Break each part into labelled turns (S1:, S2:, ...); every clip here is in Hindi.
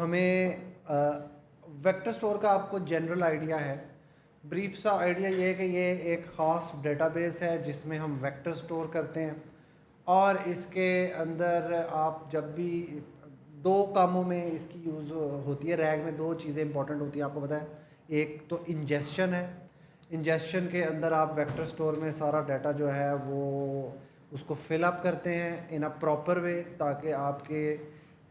S1: हमें वेक्टर स्टोर का आपको जनरल आइडिया है। ब्रीफ सा आइडिया ये है कि ये एक ख़ास डेटाबेस है जिसमें हम वेक्टर स्टोर करते हैं और इसके अंदर आप जब भी दो कामों में इसकी यूज़ होती है। रैग में दो चीज़ें इंपॉर्टेंट होती हैं, आपको पता है। एक तो इंजेस्शन है। इंजेस्शन के अंदर आप वेक्टर स्टोर में सारा डाटा जो है वो उसको फिल अप करते हैं इन अ प्रॉपर वे, ताकि आपके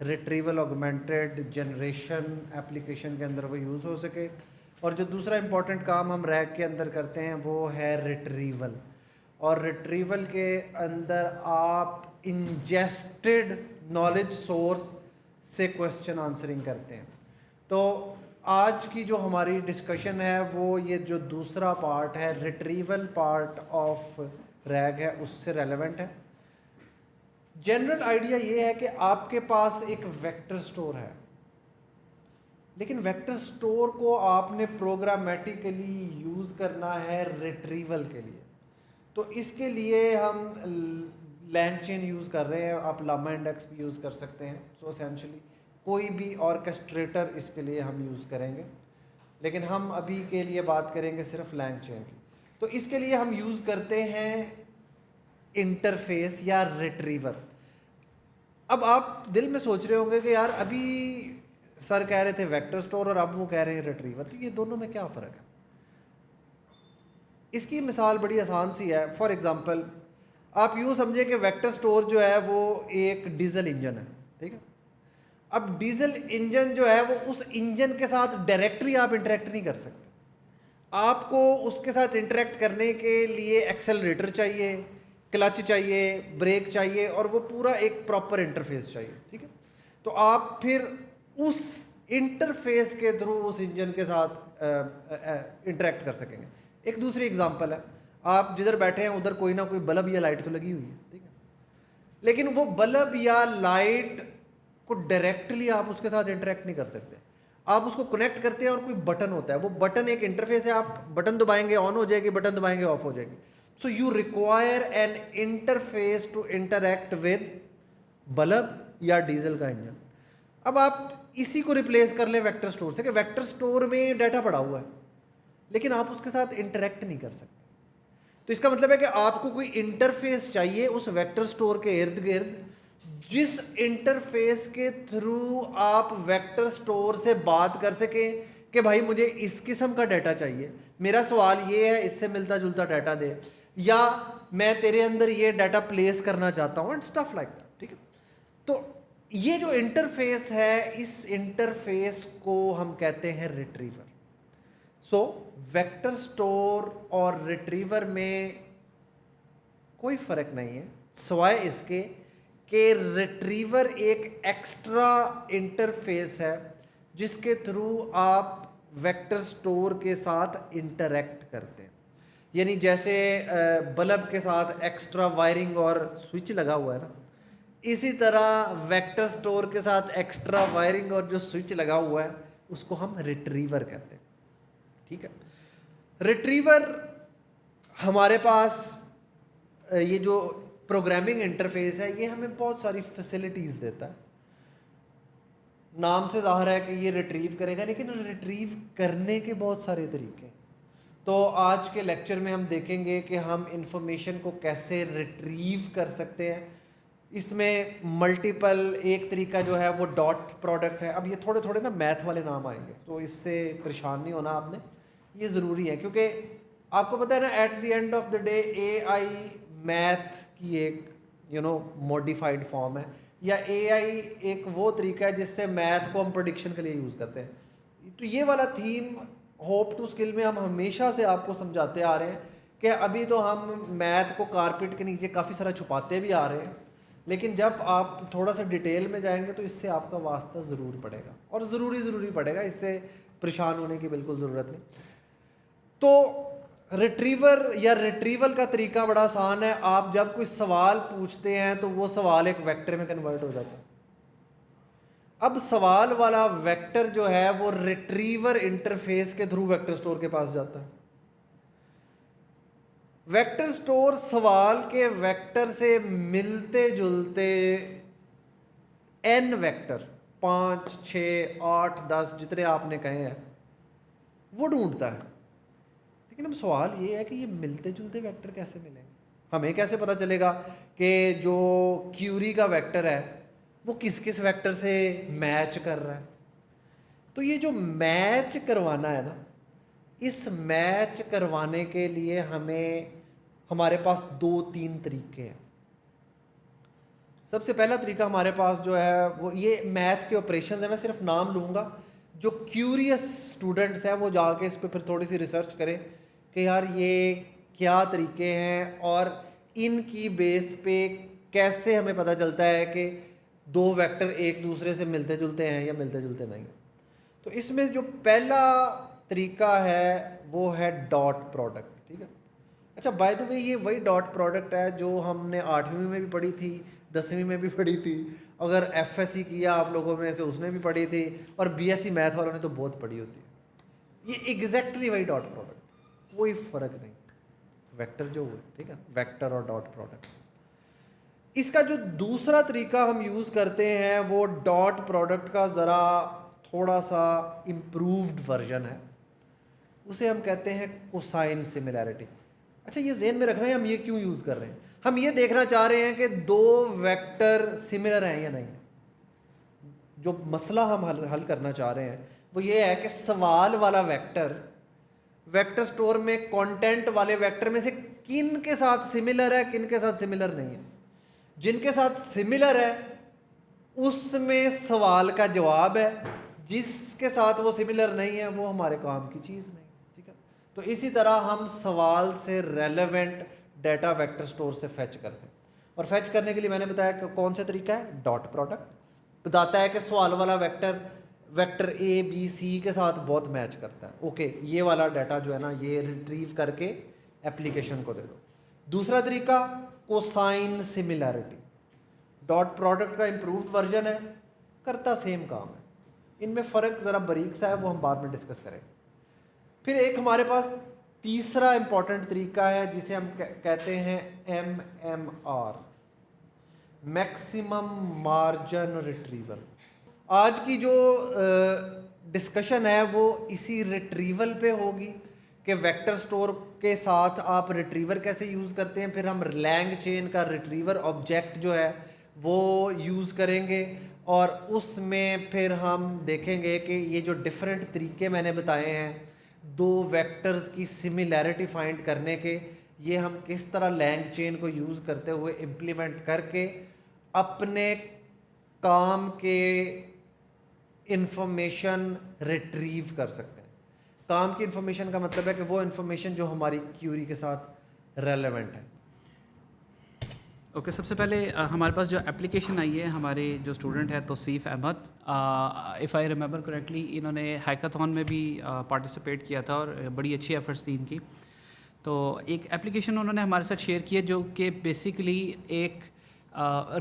S1: रिट्रीवल ऑगमेंटेड जनरेशन एप्लीकेशन के अंदर वो यूज़ हो सके। और जो दूसरा इंपॉर्टेंट काम हम रैग के अंदर करते हैं वो है रिट्रीवल। और रिट्रीवल के अंदर आप इंजेस्टेड नॉलेज सोर्स से क्वेश्चन आंसरिंग करते हैं। तो आज की जो हमारी डिस्कशन है वो ये जो दूसरा पार्ट है, रिट्रीवल पार्ट ऑफ रैग है, उससे रेलेवेंट है। जनरल आइडिया ये है कि आपके पास एक वेक्टर स्टोर है, लेकिन वेक्टर स्टोर को आपने प्रोग्रामेटिकली यूज़ करना है रिट्रीवल के लिए। तो इसके लिए हम लैंग चेन यूज़ कर रहे हैं, आप लामा इंडेक्स भी यूज़ कर सकते हैं। सो एसेंशली कोई भी ऑर्केस्ट्रेटर इसके लिए हम यूज़ करेंगे, लेकिन हम अभी के लिए बात करेंगे सिर्फ लैंग चेन की। तो इसके लिए हम यूज़ करते हैं इंटरफेस या रिट्रीवर। अब आप दिल में सोच रहे होंगे कि यार अभी सर कह रहे थे वेक्टर स्टोर और अब वो कह रहे हैं रिट्रीवर, तो ये दोनों में क्या फ़र्क है? इसकी मिसाल बड़ी आसान सी है। फॉर एग्ज़ाम्पल आप यूँ समझे कि वेक्टर स्टोर जो है वो एक डीजल इंजन है, ठीक है। अब डीजल इंजन जो है वो उस इंजन के साथ डायरेक्टली आप इंटरेक्ट नहीं कर सकते। आपको उसके साथ इंटरेक्ट करने के लिए एक्सेलरेटर चाहिए, क्लच चाहिए, ब्रेक चाहिए, और वो पूरा एक प्रॉपर इंटरफेस चाहिए, ठीक है। तो आप फिर उस इंटरफेस के थ्रू उस इंजन के साथ इंटरेक्ट कर सकेंगे। एक दूसरी एग्जांपल है, आप जिधर बैठे हैं उधर कोई ना कोई बल्ब या लाइट तो लगी हुई है, ठीक है, लेकिन वो बल्ब या लाइट को डायरेक्टली आप उसके साथ इंटरेक्ट नहीं कर सकते। आप उसको कनेक्ट करते हैं और कोई बटन होता है, वो बटन एक इंटरफेस है, आप बटन दबाएंगे ऑन हो जाएगी, बटन दबाएंगे ऑफ हो जाएगी। So you require an interface to interact with bulb या डीजल का इंजन। अब आप इसी को रिप्लेस कर लें वेक्टर स्टोर से, कि वेक्टर स्टोर में डाटा पड़ा हुआ है लेकिन आप उसके साथ इंटरैक्ट नहीं कर सकते। तो इसका मतलब है कि आपको कोई इंटरफेस चाहिए उस वेक्टर स्टोर के इर्द गिर्द, जिस इंटरफेस के थ्रू आप वेक्टर स्टोर से बात कर सकें कि भाई मुझे इस किस्म का डाटा चाहिए, मेरा सवाल ये है, इससे मिलता जुलता डाटा दे, या मैं तेरे अंदर ये डाटा प्लेस करना चाहता हूँ, एंड स्टफ लाइक दैट, ठीक है। तो ये जो इंटरफेस है, इस इंटरफेस को हम कहते हैं रिट्रीवर। सो वेक्टर स्टोर और रिट्रीवर में कोई फर्क नहीं है, सिवाय इसके कि रिट्रीवर एक एक्स्ट्रा इंटरफेस है जिसके थ्रू आप वेक्टर स्टोर के साथ इंटरैक्ट करते हैं। यानी जैसे बल्ब के साथ एक्स्ट्रा वायरिंग और स्विच लगा हुआ है ना, इसी तरह वेक्टर स्टोर के साथ एक्स्ट्रा वायरिंग और जो स्विच लगा हुआ है उसको हम रिट्रीवर कहते हैं, ठीक है। रिट्रीवर हमारे पास ये जो प्रोग्रामिंग इंटरफेस है ये हमें बहुत सारी फैसिलिटीज़ देता है। नाम से जाहिर है कि ये रिट्रीव करेगा, लेकिन रिट्रीव करने के बहुत सारे तरीके हैं। तो आज के लेक्चर में हम देखेंगे कि हम इंफॉर्मेशन को कैसे रिट्रीव कर सकते हैं। इसमें मल्टीपल, एक तरीका जो है वो डॉट प्रोडक्ट है। अब ये थोड़े थोड़े ना मैथ वाले नाम आएंगे, तो इससे परेशान नहीं होना आपने, ये ज़रूरी है, क्योंकि आपको पता है ना at the end of the day AI math की एक मॉडिफाइड फॉर्म है, या AI एक वो तरीका है जिससे मैथ को हम प्रोडिक्शन के लिए यूज़ करते हैं। तो ये वाला थीम होप टू स्किल में हम हमेशा से आपको समझाते आ रहे हैं कि अभी तो हम मैथ को कारपेट के नीचे काफ़ी सारा छुपाते भी आ रहे हैं, लेकिन जब आप थोड़ा सा डिटेल में जाएंगे तो इससे आपका वास्ता ज़रूर पड़ेगा, और ज़रूरी पड़ेगा, इससे परेशान होने की बिल्कुल ज़रूरत नहीं। तो रिट्रीवर या रिट्रीवल का तरीका बड़ा आसान है। आप जब कोई सवाल पूछते हैं तो वो सवाल एक वेक्टर में कन्वर्ट हो जाता है। अब सवाल वाला वेक्टर जो है वो रिट्रीवर इंटरफेस के थ्रू वेक्टर स्टोर के पास जाता है। वेक्टर स्टोर सवाल के वेक्टर से मिलते जुलते n वेक्टर, 5, 6, 8, 10 जितने आपने कहे हैं वो ढूंढता है। लेकिन अब सवाल ये है कि ये मिलते जुलते वेक्टर कैसे मिलेंगे? हमें कैसे पता चलेगा कि जो क्यूरी का वेक्टर है वो किस किस वेक्टर से मैच कर रहा है? तो ये जो मैच करवाना है ना, इस मैच करवाने के लिए हमारे पास 2-3 तरीके हैं। सबसे पहला तरीका हमारे पास जो है वो ये मैथ के ऑपरेशन है, मैं सिर्फ नाम लूँगा, जो क्यूरियस स्टूडेंट्स हैं वो जाके इस पर फिर थोड़ी सी रिसर्च करें कि यार ये क्या तरीके हैं और इनकी बेस पे कैसे हमें पता चलता है कि दो वेक्टर एक दूसरे से मिलते जुलते हैं या मिलते जुलते नहीं। तो इसमें जो पहला तरीका है वो है डॉट प्रोडक्ट, ठीक है। अच्छा, बाय द वे ये वही डॉट प्रोडक्ट है जो हमने 8वीं में भी पढ़ी थी, 10वीं में भी पढ़ी थी, अगर एफएससी किया आप लोगों में से उसने भी पढ़ी थी, और बीएससी मैथ वालों ने तो बहुत पढ़ी होती है। ये एग्जैक्टली वही डॉट प्रोडक्ट, कोई फ़र्क नहीं, वेक्टर जो हुए, ठीक है, वेक्टर और डॉट प्रोडक्ट। इसका जो दूसरा तरीका हम यूज़ करते हैं वो डॉट प्रोडक्ट का ज़रा थोड़ा सा इम्प्रूव्ड वर्जन है, उसे हम कहते हैं कोसाइन सिमिलैरिटी। अच्छा, ये ज़हन में रखना है हम ये क्यों यूज़ कर रहे हैं। हम ये देखना चाह रहे हैं कि दो वेक्टर सिमिलर हैं या नहीं। जो मसला हम हल करना चाह रहे हैं वो ये है कि सवाल वाला वेक्टर स्टोर में कंटेंट वाले वेक्टर में से किन के साथ सिमिलर है, किन के साथ सिमिलर नहीं है। जिनके साथ सिमिलर है उसमें सवाल का जवाब है, जिसके साथ वो सिमिलर नहीं है वो हमारे काम की चीज़ नहीं, ठीक है। तो इसी तरह हम सवाल से रेलेवेंट डाटा वेक्टर स्टोर से फैच करते हैं, और फैच करने के लिए मैंने बताया कि कौन सा तरीका है, डॉट प्रोडक्ट। बताता है कि सवाल वाला वेक्टर ए बी सी के साथ बहुत मैच करता है, ओके, ये वाला डाटा जो है ना ये रिट्रीव करके एप्लीकेशन को दे दो। दूसरा तरीका कोसाइन सिमिलैरिटी, डॉट प्रोडक्ट का इम्प्रूव्ड वर्जन है, करता सेम काम है, इनमें फ़र्क ज़रा बारीक सा है, वो हम बाद में डिस्कस करेंगे। फिर एक हमारे पास तीसरा इंपॉर्टेंट तरीका है जिसे हम कहते हैं MMR, मैक्सिमम मार्जिन रिट्रीवल। आज की जो डिस्कशन है वो इसी रिट्रीवल पे होगी कि वेक्टर स्टोर के साथ आप रिट्रीवर कैसे यूज़ करते हैं। फिर हम लैंग चेन का रिट्रीवर ऑब्जेक्ट जो है वो यूज़ करेंगे, और उसमें फिर हम देखेंगे कि ये जो डिफरेंट तरीके मैंने बताए हैं दो वेक्टर्स की सिमिलैरिटी फाइंड करने के, ये हम किस तरह लैंग चेन को यूज़ करते हुए इम्प्लीमेंट करके अपने काम के इंफॉर्मेशन रिट्रीव कर सकते हैं। काम की इंफॉर्मेशन का मतलब है कि वो इंफॉर्मेशन जो हमारी क्यूरी के साथ रेलेवेंट है।
S2: ओके, सबसे पहले हमारे पास जो एप्लीकेशन आई है, हमारे जो स्टूडेंट है Tauseef Ahmad, if I remember correctly, इन्होंने हैकाथॉन में भी पार्टिसिपेट किया था और बड़ी अच्छी एफर्ट्स थी इनकी। तो एक एप्लीकेशन उन्होंने हमारे साथ शेयर किया जो कि बेसिकली एक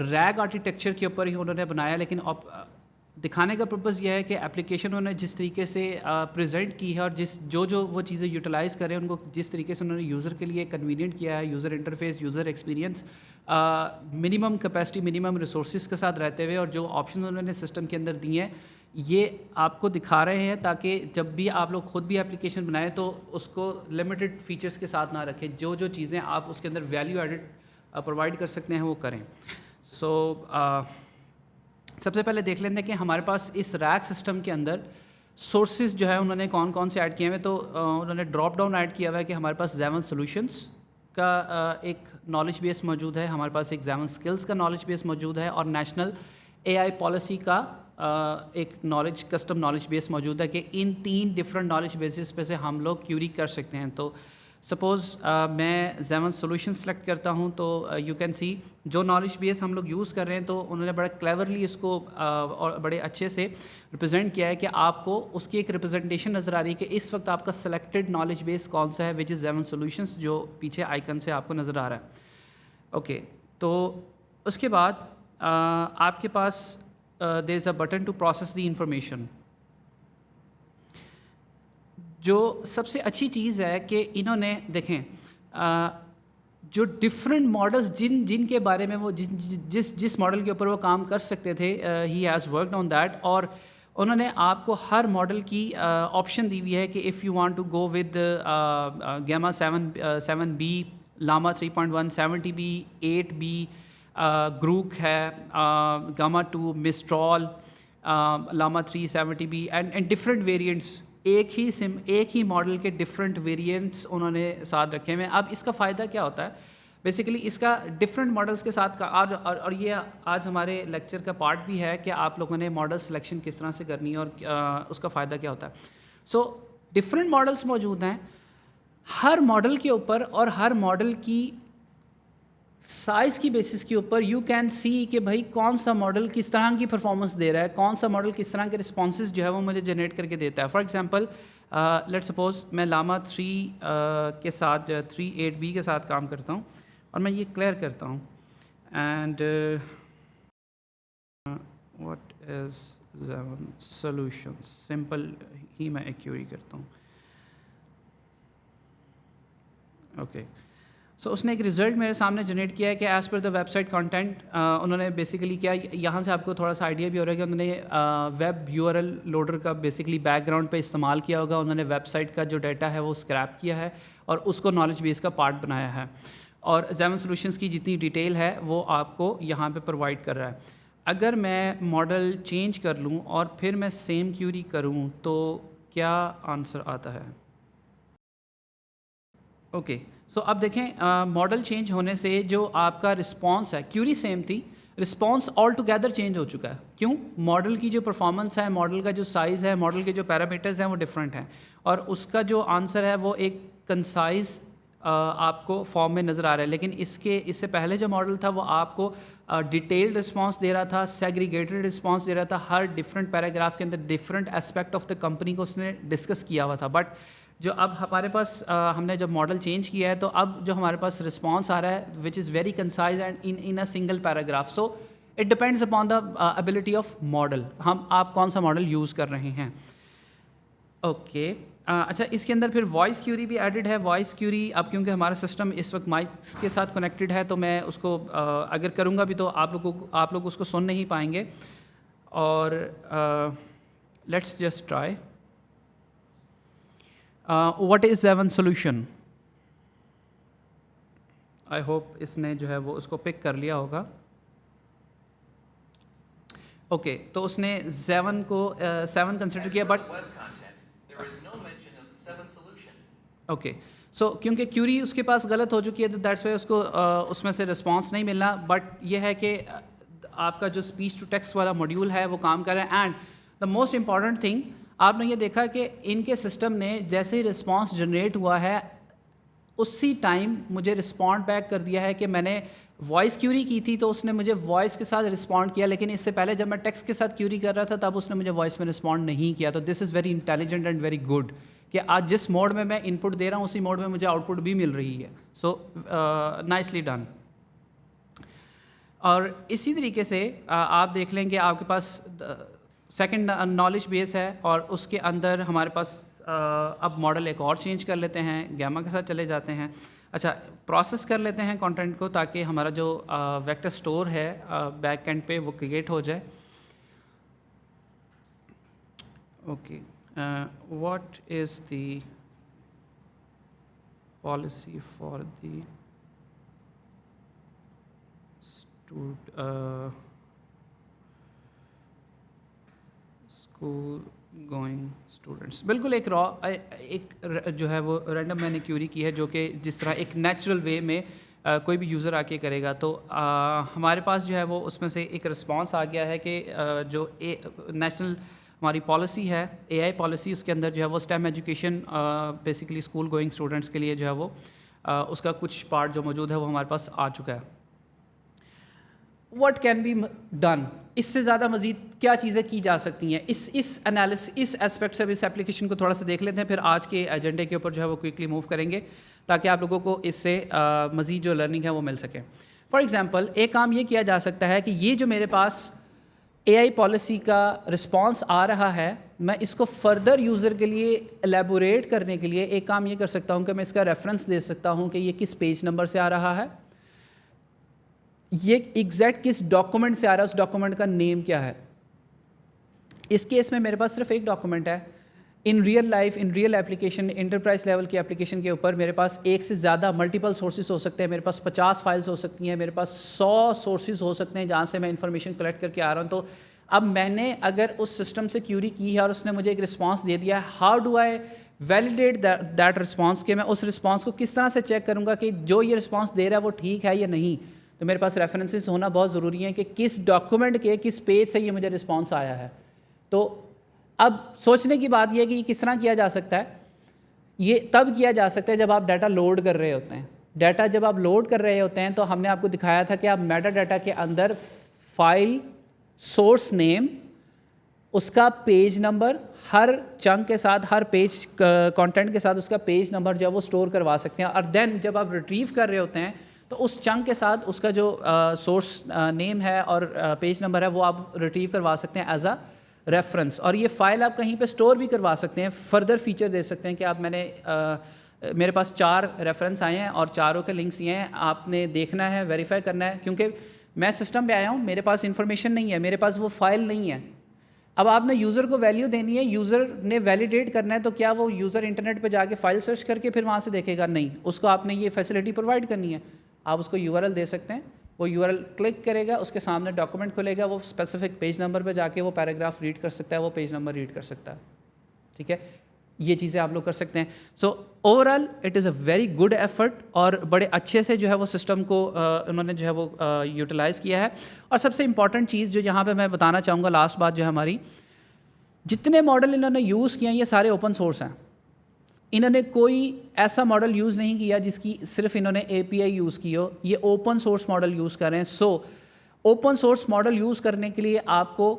S2: रैग आर्किटेक्चर के ऊपर ही उन्होंने बनाया, लेकिन दिखाने का पर्पज़ यह है कि एप्लीकेशन उन्होंने जिस तरीके से प्रेजेंट की है और जो वो चीज़ें यूटिलाइज़ करें उनको जिस तरीके से उन्होंने यूज़र के लिए कन्वीनियंट किया है, user interface, user experience, minimum capacity, minimum resources के साथ रहते हुए, और जो ऑप्शन उन्होंने सिस्टम के अंदर दिए हैं ये आपको दिखा रहे हैं ताकि जब भी आप लोग खुद भी एप्लीकेशन बनाएं तो उसको लिमिटेड फीचर्स के साथ ना रखें, जो चीज़ें आप उसके अंदर वैल्यू एडिड प्रोवाइड कर सकते हैं वो करें। सबसे पहले देख लेते हैं कि हमारे पास इस रैक सिस्टम के अंदर सोर्सेज जो है उन्होंने कौन कौन से ऐड किए हुए। तो उन्होंने ड्रॉप डाउन ऐड किया हुआ है कि हमारे पास Xamarin Solutions का एक नॉलेज बेस मौजूद है, हमारे पास एक Xamarin Skills का नॉलेज बेस मौजूद है, और नेशनल AI पॉलिसी का एक कस्टम नॉलेज बेस मौजूद है कि इन 3 डिफरेंट नॉलेज बेसिस पे से हम लोग क्यूरी कर सकते हैं। तो सपोज़ मैं Xamarin Solutions सेलेक्ट करता हूं तो यू कैन सी जो नॉलेज बेस हम लोग यूज़ कर रहे हैं, तो उन्होंने बड़ा क्लेवरली इसको और बड़े अच्छे से रिप्रेजेंट किया है कि आपको उसकी एक रिप्रेजेंटेशन नज़र आ रही है कि इस वक्त आपका सेलेक्टेड नॉलेज बेस कौन सा है, विच इज़ Xamarin Solutions, जो पीछे आइकन से आपको नज़र आ रहा है। ओके, तो उसके बाद आपके पास there is a button to process the information. जो सबसे अच्छी चीज़ है कि इन्होंने देखें जो डिफरेंट मॉडल्स जिनके बारे में वो जिस मॉडल के ऊपर वो काम कर सकते थे, he has worked on that. और उन्होंने आपको हर मॉडल की ऑप्शन दी हुई है कि if you want to go with Gemma 7B, Llama 3.1 70B, 8B, Groq है, Gemma 2, Mistral, Llama 3 70B and different variants. एक ही मॉडल के डिफरेंट वेरिएंट्स उन्होंने साथ रखे हुए हैं। अब इसका फ़ायदा क्या होता है? बेसिकली इसका डिफरेंट मॉडल्स के साथ आज और ये आज हमारे लेक्चर का पार्ट भी है कि आप लोगों ने मॉडल सिलेक्शन किस तरह से करनी है और उसका फ़ायदा क्या होता है। सो डिफरेंट मॉडल्स मौजूद हैं हर मॉडल के ऊपर, और हर मॉडल की साइज़ की बेसिस के ऊपर यू कैन सी कि भाई कौन सा मॉडल किस तरह की परफॉर्मेंस दे रहा है, कौन सा मॉडल किस तरह के रिस्पॉन्सेज जो है वो मुझे जनरेट करके देता है। फॉर एग्जांपल लेट्स सपोज मैं लामा 3 के साथ 3.8B के साथ काम करता हूँ और मैं ये क्लियर करता हूँ and what is Xamarin Solutions, simple ही मैं एक क्यूरी करता हूँ। ओके, सो उसने एक रिज़ल्ट मेरे सामने जनरेट किया है कि as per the website content उन्होंने बेसिकली क्या, यहाँ से आपको थोड़ा सा आइडिया भी हो रहा है कि उन्होंने वेब URL लोडर का बेसिकली बैकग्राउंड पे इस्तेमाल किया होगा। उन्होंने वेबसाइट का जो डाटा है वो स्क्रैप किया है और उसको नॉलेज बेस का पार्ट बनाया है, और Xamarin Solutions की जितनी डिटेल है वो आपको यहाँ पे प्रोवाइड कर रहा है। अगर मैं मॉडल चेंज कर लूँ और फिर मैं सेम क्यूरी करूँ तो क्या आंसर आता है? ओके, सो अब देखें मॉडल चेंज होने से जो आपका रिस्पॉन्स है, क्यूरी सेम थी, रिस्पॉन्स ऑल टुगेदर चेंज हो चुका है। क्यों? मॉडल की जो परफॉर्मेंस है, मॉडल का जो साइज़ है, मॉडल के जो पैरामीटर्स हैं वो डिफरेंट हैं, और उसका जो आंसर है वो एक कंसाइज आपको फॉर्म में नज़र आ रहा है। लेकिन इससे पहले जो मॉडल था वो आपको डिटेल्ड रिस्पांस दे रहा था, सेग्रीगेटेड रिस्पांस दे रहा था, हर डिफरेंट पैराग्राफ के अंदर different aspect of the company को उसने डिस्कस किया हुआ था। बट जो अब हमारे पास हमने जब मॉडल चेंज किया है तो अब जो हमारे पास रिस्पांस आ रहा है which is very concise and in a single paragraph. So it depends upon the ability of model, आप कौन सा मॉडल यूज़ कर रहे हैं। ओके, अच्छा, इसके अंदर फिर वॉइस क्यूरी भी एडिड है। वॉइस क्यूरी अब क्योंकि हमारा सिस्टम इस वक्त माइक्स के साथ कनेक्टेड है तो मैं उसको अगर करूँगा भी तो आप लोग उसको सुन नहीं पाएंगे। और let's just try. What is Xamarin Solution? I hope इसने जो है वो उसको पिक कर लिया होगा। ओके, तो उसने Xamarin को 7 कंसिडर किया, बट ओके, सो क्योंकि क्यूरी उसके पास गलत हो चुकी है तो दैट्स वाई उसको उसमें से रिस्पांस नहीं मिलना। बट ये है कि आपका जो स्पीच टू टेक्स्ट वाला मॉड्यूल है वो काम कर रहा है। And the most important thing आपने ये देखा कि इनके सिस्टम ने जैसे ही रिस्पांस जनरेट हुआ है उसी टाइम मुझे रिस्पॉन्ड बैक कर दिया है कि मैंने वॉइस क्यूरी की थी तो उसने मुझे वॉइस के साथ रिस्पॉन्ड किया, लेकिन इससे पहले जब मैं टेक्स्ट के साथ क्यूरी कर रहा था तब उसने मुझे वॉइस में रिस्पॉन्ड नहीं किया। तो this is very intelligent and very good कि आज जिस मोड में मैं इनपुट दे रहा हूँ उसी मोड में मुझे आउटपुट भी मिल रही है। So nicely done. और इसी तरीके से आप देख लें कि आपके पास सेकंड नॉलेज बेस है और उसके अंदर हमारे पास अब मॉडल एक और चेंज कर लेते हैं, गैमा के साथ चले जाते हैं। अच्छा, प्रोसेस कर लेते हैं कंटेंट को ताकि हमारा जो वेक्टर स्टोर है बैक एंड पे वो क्रिएट हो जाए। Okay, what is the policy for the school going students? बिल्कुल एक जो है वो रैंडम मैंने क्यूरी की है जो कि जिस तरह एक नेचुरल वे में कोई भी यूज़र आके करेगा तो हमारे पास जो है वो उसमें से एक रिस्पांस आ गया है कि जो नेशनल हमारी पॉलिसी है AI पॉलिसी, उसके अंदर जो है वो STEM education basically school going students के लिए जो है वो उसका कुछ पार्ट जो मौजूद है वो हमारे पास आ चुका है। What can be done? इससे ज़्यादा मज़ीद क्या चीज़ें की जा सकती हैं? इस एस्पेक्ट से इस एप्लीकेशन को थोड़ा सा देख लेते हैं, फिर आज के एजेंडे के ऊपर जो है वो क्विकली मूव करेंगे ताकि आप लोगों को इससे मज़ीद जो लर्निंग है वो मिल सके। फॉर एग्ज़ाम्पल एक काम ये किया जा सकता है कि ये जो मेरे पास AI पॉलिसी का रिस्पांस आ रहा है, मैं इसको फर्दर यूज़र के लिए एलेबोरेट करने के लिए एक काम ये कर सकता हूँ कि मैं इसका रेफरेंस दे सकता हूँ कि ये किस पेज नंबर से आ रहा है, ये एग्जैक्ट किस डॉक्यूमेंट से आ रहा है, उस डॉक्यूमेंट का नेम क्या है। इस केस में मेरे पास सिर्फ एक डॉक्यूमेंट है। In real life, in real application, enterprise level की एप्लीकेशन के ऊपर मेरे पास एक से ज़्यादा मल्टीपल सोर्सेज हो सकते हैं। मेरे पास 50 फाइल्स हो सकती हैं, मेरे पास 100 सोर्सेज हो सकते हैं जहाँ से मैं इंफॉर्मेशन कलेक्ट करके आ रहा हूँ। तो अब मैंने अगर उस सिस्टम से क्यूरी की है और उसने मुझे एक रिस्पॉन्स दे दिया है, how do I validate that response, कि मैं उस रिस्पॉन्स को किस तरह से चेक करूँगा कि जो ये रिस्पॉन्स दे रहा है वो ठीक है या नहीं। तो मेरे पास रेफरेंसेस होना बहुत ज़रूरी है कि किस डॉक्यूमेंट के किस पेज से ये मुझे रिस्पॉन्स आया है। तो अब सोचने की बात यह है कि ये किस तरह किया जा सकता है। ये तब किया जा सकता है जब आप डाटा लोड कर रहे होते हैं। डाटा जब आप लोड कर रहे होते हैं तो हमने आपको दिखाया था कि आप मेटा डाटा के अंदर फाइल सोर्स नेम, उसका पेज नंबर, हर चंक के साथ, हर पेज कंटेंट के साथ उसका पेज नंबर जो है वो स्टोर करवा सकते हैं। और देन जब आप रिट्रीव कर रहे होते हैं तो उस चंक के साथ उसका जो सोर्स नेम है और पेज नंबर है वो आप रिट्रीव करवा सकते हैं एज अ रेफरेंस। और ये फ़ाइल आप कहीं पे स्टोर भी करवा सकते हैं। फर्दर फीचर दे सकते हैं कि आप मेरे पास 4 रेफरेंस आए हैं और चारों के लिंक्स ये हैं, आपने देखना है, वेरीफाई करना है। क्योंकि मैं सिस्टम पे आया हूँ, मेरे पास इन्फॉर्मेशन नहीं है, मेरे पास वो फाइल नहीं है। अब आपने यूज़र को वैल्यू देनी है, यूज़र ने वैलिडेट करना है, तो क्या वो यूज़र इंटरनेट पे जाके फाइल सर्च करके फिर वहाँ से देखेगा? नहीं, उसको आपने ये फैसिलिटी प्रोवाइड करनी है। आप उसको URL दे सकते हैं, वो URL क्लिक करेगा, उसके सामने डॉक्यूमेंट खुलेगा, वो स्पेसिफिक पेज नंबर पे जाके वो पैराग्राफ रीड कर सकता है, वो पेज नंबर रीड कर सकता है। ठीक है, ये चीज़ें आप लोग कर सकते हैं। So overall it is a very good effort और बड़े अच्छे से जो है वो सिस्टम को उन्होंने जो है वो यूटिलाइज़ किया है। और सबसे इंपॉर्टेंट चीज़ जो यहाँ पे मैं बताना चाहूँगा, लास्ट बात जो है हमारी, जितने मॉडल इन्होंने यूज़ किए हैं ये सारे ओपन सोर्स हैं। इन्होंने कोई ऐसा मॉडल यूज़ नहीं किया जिसकी सिर्फ इन्होंने API यूज़ की हो, ये ओपन सोर्स मॉडल यूज़ कर रहे हैं। So open source model use करने के लिए आपको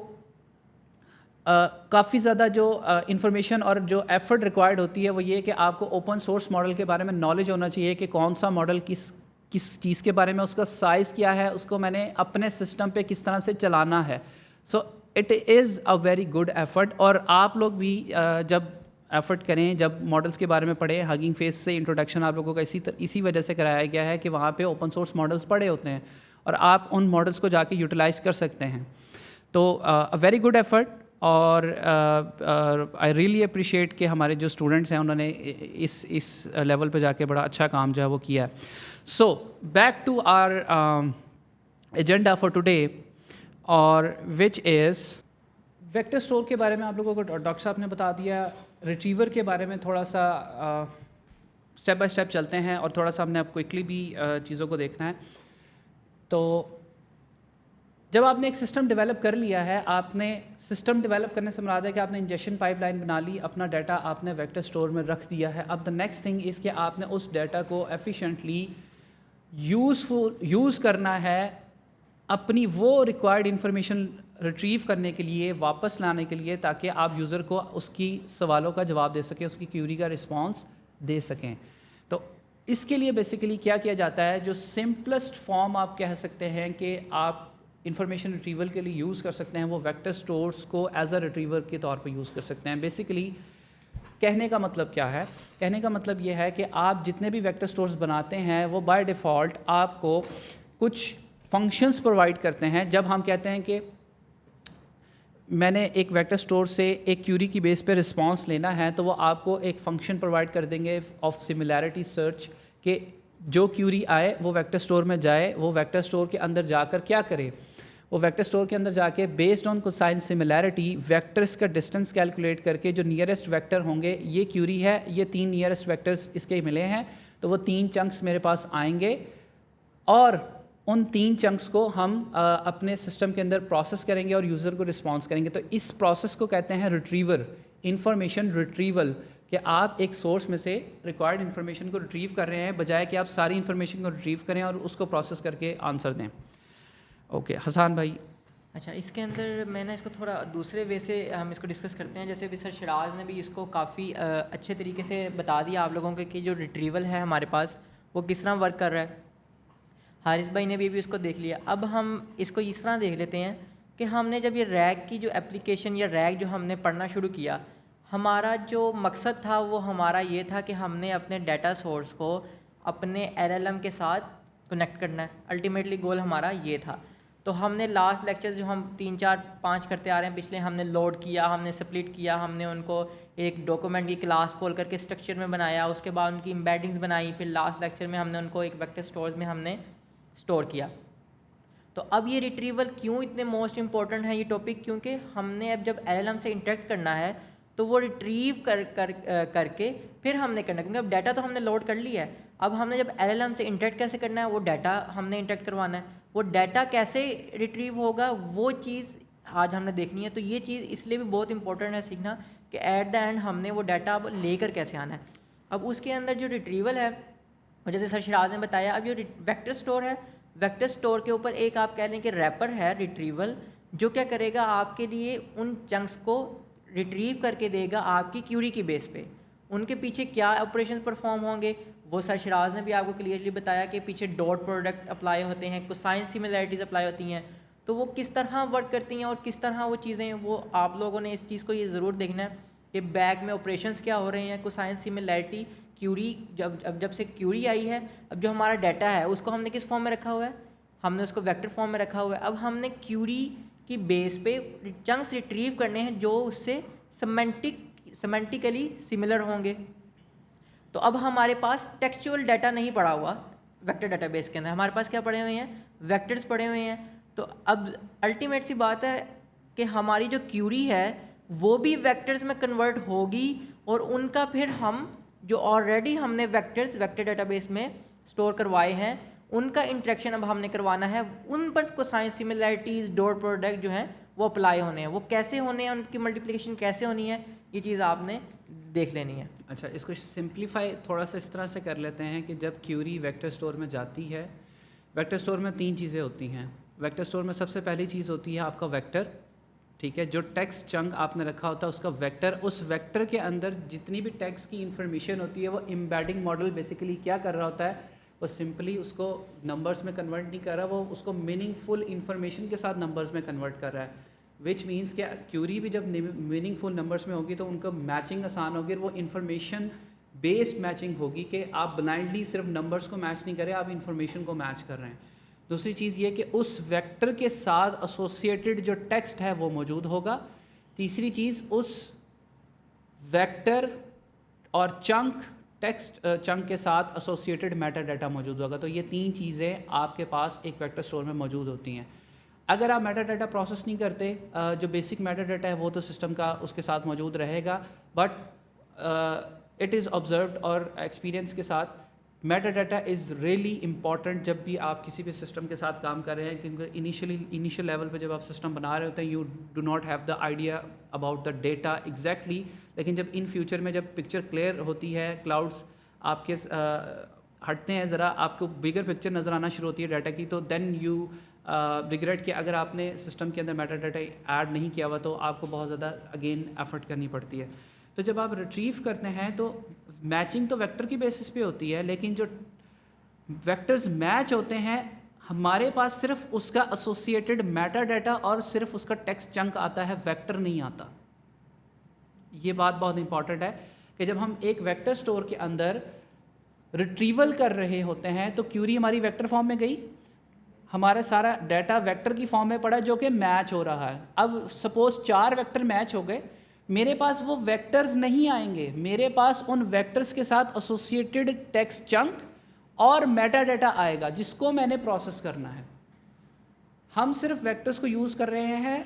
S2: काफ़ी ज़्यादा जो इंफॉर्मेशन और जो एफर्ट रिक्वायर्ड होती है वो ये कि आपको ओपन सोर्स मॉडल के बारे में नॉलेज होना चाहिए कि कौन सा मॉडल किस चीज़ के बारे में, उसका साइज़ क्या है, उसको मैंने अपने सिस्टम पे किस तरह से चलाना है। So it is a very good effort. और आप लोग भी जब एफर्ट करें, जब मॉडल्स के बारे में पढ़ें, हगिंग फेस से इंट्रोडक्शन आप लोगों का इसी वजह से कराया गया है कि वहाँ पे ओपन सोर्स मॉडल्स पड़े होते हैं और आप उन मॉडल्स को जाके यूटिलाइज़ कर सकते हैं। तो अ वेरी गुड एफर्ट। और आई रियली अप्रिशिएट कि हमारे जो स्टूडेंट्स हैं उन्होंने इस लेवल पे जाके बड़ा अच्छा काम जो है वो किया है। So back to our agenda for today, और विच इज़ वेक्टर स्टोर के बारे में आप लोगों को डॉक्टर साहब ने बता दिया। रिट्रीवर के बारे में थोड़ा सा स्टेप बाय स्टेप चलते हैं और थोड़ा सा हमने अब क्विकली भी चीज़ों को देखना है। तो जब आपने एक सिस्टम डेवलप कर लिया है, आपने सिस्टम डेवलप करने से मुराद है कि आपने इंजेक्शन पाइपलाइन बना ली, अपना डाटा आपने वेक्टर स्टोर में रख दिया है। अब द नेक्स्ट थिंग इज़ कि आपने उस डाटा को एफिशिएंटली यूज़ करना है अपनी वो रिक्वायर्ड इंफॉर्मेशन रिट्रीव करने के लिए, वापस लाने के लिए, ताकि आप यूज़र को उसकी सवालों का जवाब दे सकें, उसकी क्यूरी का रिस्पांस दे सकें। तो इसके लिए बेसिकली क्या किया जाता है, जो सिंपलेस्ट फॉर्म आप कह सकते हैं कि आप इंफॉर्मेशन रिट्रीवल के लिए यूज़ कर सकते हैं, वो वेक्टर स्टोर्स को एज अ रिट्रीवर के तौर पे यूज़ कर सकते हैं। बेसिकली कहने का मतलब क्या है? कहने का मतलब ये है कि आप जितने भी वेक्टर स्टोर्स बनाते हैं वो बाय डिफ़ॉल्ट आपको कुछ फंक्शंस प्रोवाइड करते हैं। जब हम कहते हैं कि मैंने एक वेक्टर स्टोर से एक क्यूरी की बेस पे रिस्पांस लेना है, तो वो आपको एक फंक्शन प्रोवाइड कर देंगे ऑफ सिमिलैरिटी सर्च, कि जो क्यूरी आए वो वेक्टर स्टोर में जाए, वो वेक्टर स्टोर के अंदर जाकर क्या करे, वो वेक्टर स्टोर के अंदर जाके based on cosine similarity vectors का डिस्टेंस कैलकुलेट करके जो नियरेस्ट वेक्टर होंगे, ये क्यूरी है, ये 3 नियरेस्ट वेक्टर्स इसके मिले हैं, तो वो 3 चंक्स मेरे पास आएंगे और उन 3 चंक्स को हम अपने सिस्टम के अंदर प्रोसेस करेंगे और यूज़र को रिस्पॉन्स करेंगे। तो इस प्रोसेस को कहते हैं रिट्रीवर, इंफॉर्मेशन रिट्रीवल, कि आप एक सोर्स में से रिक्वायर्ड इन्फॉर्मेशन को रिट्रीव कर रहे हैं बजाय कि आप सारी इन्फॉर्मेशन को रिट्रीव करें और उसको प्रोसेस करके आंसर दें। ओके हसन भाई।
S3: अच्छा, इसके अंदर मैं ना इसको थोड़ा दूसरे वे से हम इसको डिस्कस करते हैं। जैसे अभी सर शिराज ने भी इसको काफ़ी अच्छे तरीके से बता दिया आप लोगों के कि जो रिट्रीवल है हमारे पास वो किस तरह वर्क कर रहा है। हारिस भाई ने भी इसको देख लिया। अब हम इसको इस तरह देख लेते हैं कि हमने जब ये रैग की जो एप्लीकेशन या रैग जो हमने पढ़ना शुरू किया, हमारा जो मकसद था वो हमारा ये था कि हमने अपने डाटा सोर्स को अपने LLM के साथ कनेक्ट करना है। अल्टीमेटली गोल हमारा ये था। तो हमने लास्ट लेक्चर जो हम 3 4 5 करते आ रहे हैं पिछले, हमने लोड किया, हमने स्प्लिट किया, हमने उनको एक डॉक्यूमेंट की क्लास खोल करके स्ट्रक्चर में बनाया, उसके बाद उनकी एम्बेडिंग्स बनाई, फिर लास्ट लेक्चर में हमने उनको एक वेक्टर स्टोर्स में हमने स्टोर किया। तो अब ये रिट्रीवल क्यों इतने मोस्ट इंपॉर्टेंट है ये टॉपिक, क्योंकि हमने अब जब LLM से इंटरेक्ट करना है तो वो रिट्रीव करके फिर हमने करना है, क्योंकि अब डाटा तो हमने लोड कर लिया है। अब हमने जब LLM से इंटरेक्ट कैसे करना है, वो डाटा हमने इंटरेक्ट करवाना है, वो डाटा कैसे रिट्रीव होगा वो चीज़ आज हमने देखनी है। तो ये चीज़ इसलिए भी बहुत इंपॉर्टेंट है सीखना कि एट द एंड हमने वो डाटा अब लेकर कैसे आना है। अब उसके अंदर जो रिट्रीवल है, जैसे सर शिराज ने बताया, अब जो वेक्टर स्टोर है, वेक्टर स्टोर के ऊपर एक आप कह लें कि रैपर है रिट्रीवल, जो क्या करेगा आपके लिए उन चंक्स को रिट्रीव करके देगा आपकी क्यूरी की बेस पे। उनके पीछे क्या ऑपरेशन परफॉर्म होंगे वो सर शिराज ने भी आपको क्लियरली बताया कि पीछे डॉट प्रोडक्ट अप्लाई होते हैं, कोसाइन सिमिलैरिटीज़ अप्लाई होती हैं, तो वो किस तरह वर्क करती हैं और किस तरह वो चीज़ें, वो आप लोगों ने इस चीज़ को ये ज़रूर देखना है कि बैक में ऑपरेशंस क्या हो रहे हैं। कोसाइन सिमिलैरिटी क्यूरी जब से क्यूरी आई है, अब जो हमारा डाटा है उसको हमने किस फॉर्म में रखा हुआ है, हमने उसको वेक्टर फॉर्म में रखा हुआ है। अब हमने क्यूरी की बेस पे चंक्स रिट्रीव करने हैं जो उससे सेमेंटिकली सिमिलर होंगे। तो अब हमारे पास टेक्सचुअल डाटा नहीं पड़ा हुआ वेक्टर डाटाबेस के अंदर, हमारे पास क्या पड़े हुए हैं, वेक्टर्स पड़े हुए हैं। तो अब अल्टीमेट सी बात है कि हमारी जो क्यूरी है वो भी वेक्टर्स में कन्वर्ट होगी, और उनका फिर हम जो ऑलरेडी हमने वेक्टर्स वेक्टर डाटाबेस में स्टोर करवाए हैं उनका इंटरेक्शन अब हमने करवाना है, उन पर कोसाइन सिमिलैरिटीज़ डॉट प्रोडक्ट जो हैं वो अप्लाई होने हैं। वो कैसे होने हैं, उनकी मल्टीप्लिकेशन कैसे होनी है, ये चीज़ आपने देख लेनी है।
S2: अच्छा, इसको सिंप्लीफाई थोड़ा सा इस तरह से कर लेते हैं कि जब क्यूरी वेक्टर स्टोर में जाती है, वेक्टर स्टोर में 3 चीज़ें होती हैं। वेक्टर स्टोर में सबसे पहली चीज़ होती है आपका वेक्टर, ठीक है, जो टेक्स्ट चंक आपने रखा होता है उसका वेक्टर। उस वेक्टर के अंदर जितनी भी टेक्स्ट की इन्फॉर्मेशन होती है वो एम्बेडिंग मॉडल बेसिकली क्या कर रहा होता है, वो सिंपली उसको नंबर्स में कन्वर्ट नहीं कर रहा, वो उसको मीनिंगफुल इन्फॉर्मेशन के साथ नंबर्स में कन्वर्ट कर रहा है। विच मीन्स कि क्यूरी भी जब मीनिंगफुल नंबर्स में होगी तो उनका मैचिंग आसान होगी, और वो इन्फॉर्मेशन बेस्ड मैचिंग होगी कि आप ब्लाइंडली सिर्फ नंबर्स को मैच नहीं कर रहे, आप इन्फॉर्मेशन को मैच कर रहे हैं। दूसरी चीज़ ये कि उस वेक्टर के साथ एसोसिएटेड जो टेक्स्ट है वो मौजूद होगा। तीसरी चीज़, उस वेक्टर और चंक टेक्स्ट चंक के साथ एसोसिएटेड मेटा डाटा मौजूद होगा। तो ये 3 चीज़ें आपके पास एक वेक्टर स्टोर में मौजूद होती हैं। अगर आप मेटा डाटा प्रोसेस नहीं करते, जो बेसिक मेटा डाटा है वो तो सिस्टम का उसके साथ मौजूद रहेगा, बट इट इज़ ऑब्जर्व्ड और एक्सपीरियंस के साथ Meta data is really important जब भी आप किसी भी सिस्टम के साथ काम कर रहे हैं, क्योंकि इनिशियल लेवल पे जब आप सिस्टम बना रहे होते हैं you do not have the idea about the data exactly, लेकिन जब इन फ्यूचर में जब पिक्चर क्लियर होती है, क्लाउड्स आपके हटते हैं ज़रा, आपको बिगर पिक्चर नज़र आना शुरू होती है डाटा की, तो देन यू रिग्रेट कि अगर आपने सिस्टम के अंदर मेटा डाटा ऐड नहीं किया हुआ तो आपको बहुत ज़्यादा अगेन एफर्ट करनी पड़ती है। तो जब आप रिट्रीव करते हैं तो मैचिंग तो वेक्टर की बेसिस पे होती है, लेकिन जो वेक्टर्स मैच होते हैं हमारे पास सिर्फ उसका एसोसिएटेड मेटा डाटा और सिर्फ उसका टेक्स्ट चंक आता है, वेक्टर नहीं आता। ये बात बहुत इंपॉर्टेंट है कि जब हम एक वेक्टर स्टोर के अंदर रिट्रीवल कर रहे होते हैं तो क्यूरी हमारी वेक्टर फॉर्म में गई, हमारा सारा डाटा वेक्टर की फॉर्म में पड़ा जो कि मैच हो रहा है। अब सपोज 4 वेक्टर मैच हो गए, मेरे पास वो वेक्टर्स नहीं आएंगे, मेरे पास उन वेक्टर्स के साथ एसोसिएटेड टेक्स्ट चंक और मेटा डाटा आएगा जिसको मैंने प्रोसेस करना है। हम सिर्फ वेक्टर्स को यूज़ कर रहे हैं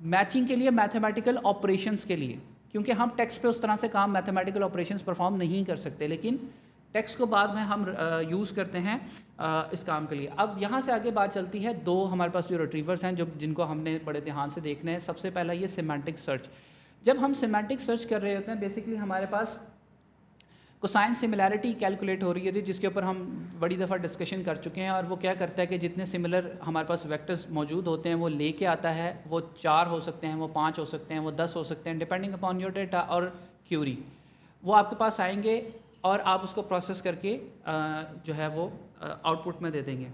S2: मैचिंग के लिए, मैथमेटिकल ऑपरेशंस के लिए, क्योंकि हम टेक्स्ट पे उस तरह से काम मैथमेटिकल ऑपरेशंस परफॉर्म नहीं कर सकते, लेकिन टेक्स्ट को बाद में हम यूज़ करते हैं इस काम के लिए। अब यहाँ से आगे बात चलती है 2 हमारे पास जो रिट्रीवर्स हैं जिनको हमने बड़े ध्यान से देखना है। सबसे पहला ये सिमेंटिक सर्च। जब हम सिमेंटिक सर्च कर रहे होते हैं बेसिकली हमारे पास कोसाइन सिमिलैरिटी कैलकुलेट हो रही है जिसके ऊपर हम बड़ी दफ़ा डिस्कशन कर चुके हैं, और वो क्या करता है कि जितने सिमिलर हमारे पास वेक्टर्स मौजूद होते हैं वो लेके आता है। वो 4 हो सकते हैं, वो 5 हो सकते हैं, वो 10 हो सकते हैं, डिपेंडिंग अपॉन योर डेटा और क्यूरी। वो आपके पास आएंगे और आप उसको प्रोसेस करके जो है वो आउटपुट में दे देंगे।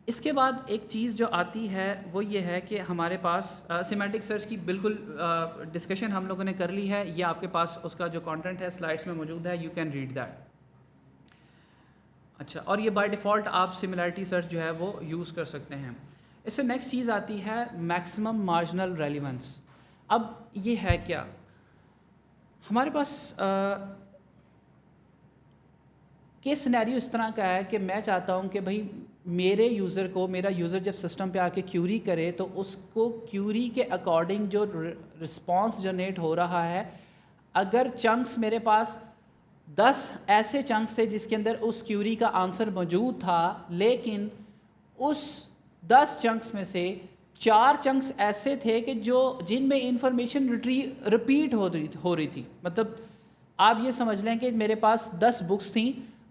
S2: इसके बाद एक चीज़ जो आती है वो ये है कि हमारे पास सिमेंटिक सर्च की बिल्कुल डिस्कशन हम लोगों ने कर ली है, ये आपके पास उसका जो कंटेंट है स्लाइड्स में मौजूद है, यू कैन रीड दैट। अच्छा, और ये बाय डिफ़ॉल्ट आप सिमिलैरिटी सर्च जो है वो यूज़ कर सकते हैं। इससे नेक्स्ट चीज़ आती है मैक्सिमम मार्जिनल रेलिवेंस। अब ये है क्या, हमारे पास केस सिनेरियो इस तरह का है कि मैं चाहता हूँ कि भाई मेरे यूज़र को, मेरा यूज़र जब सिस्टम पे आके क्यूरी करे तो उसको क्यूरी के अकॉर्डिंग जो रिस्पांस जनरेट हो रहा है, अगर चंक्स मेरे पास 10 ऐसे चंक्स थे जिसके अंदर उस क्यूरी का आंसर मौजूद था, लेकिन उस 10 चंक्स में से 4 चंक्स ऐसे थे कि जो जिनमें इंफॉर्मेशन रिपीट हो रही थी। मतलब आप ये समझ लें कि मेरे पास 10 बुक्स थी,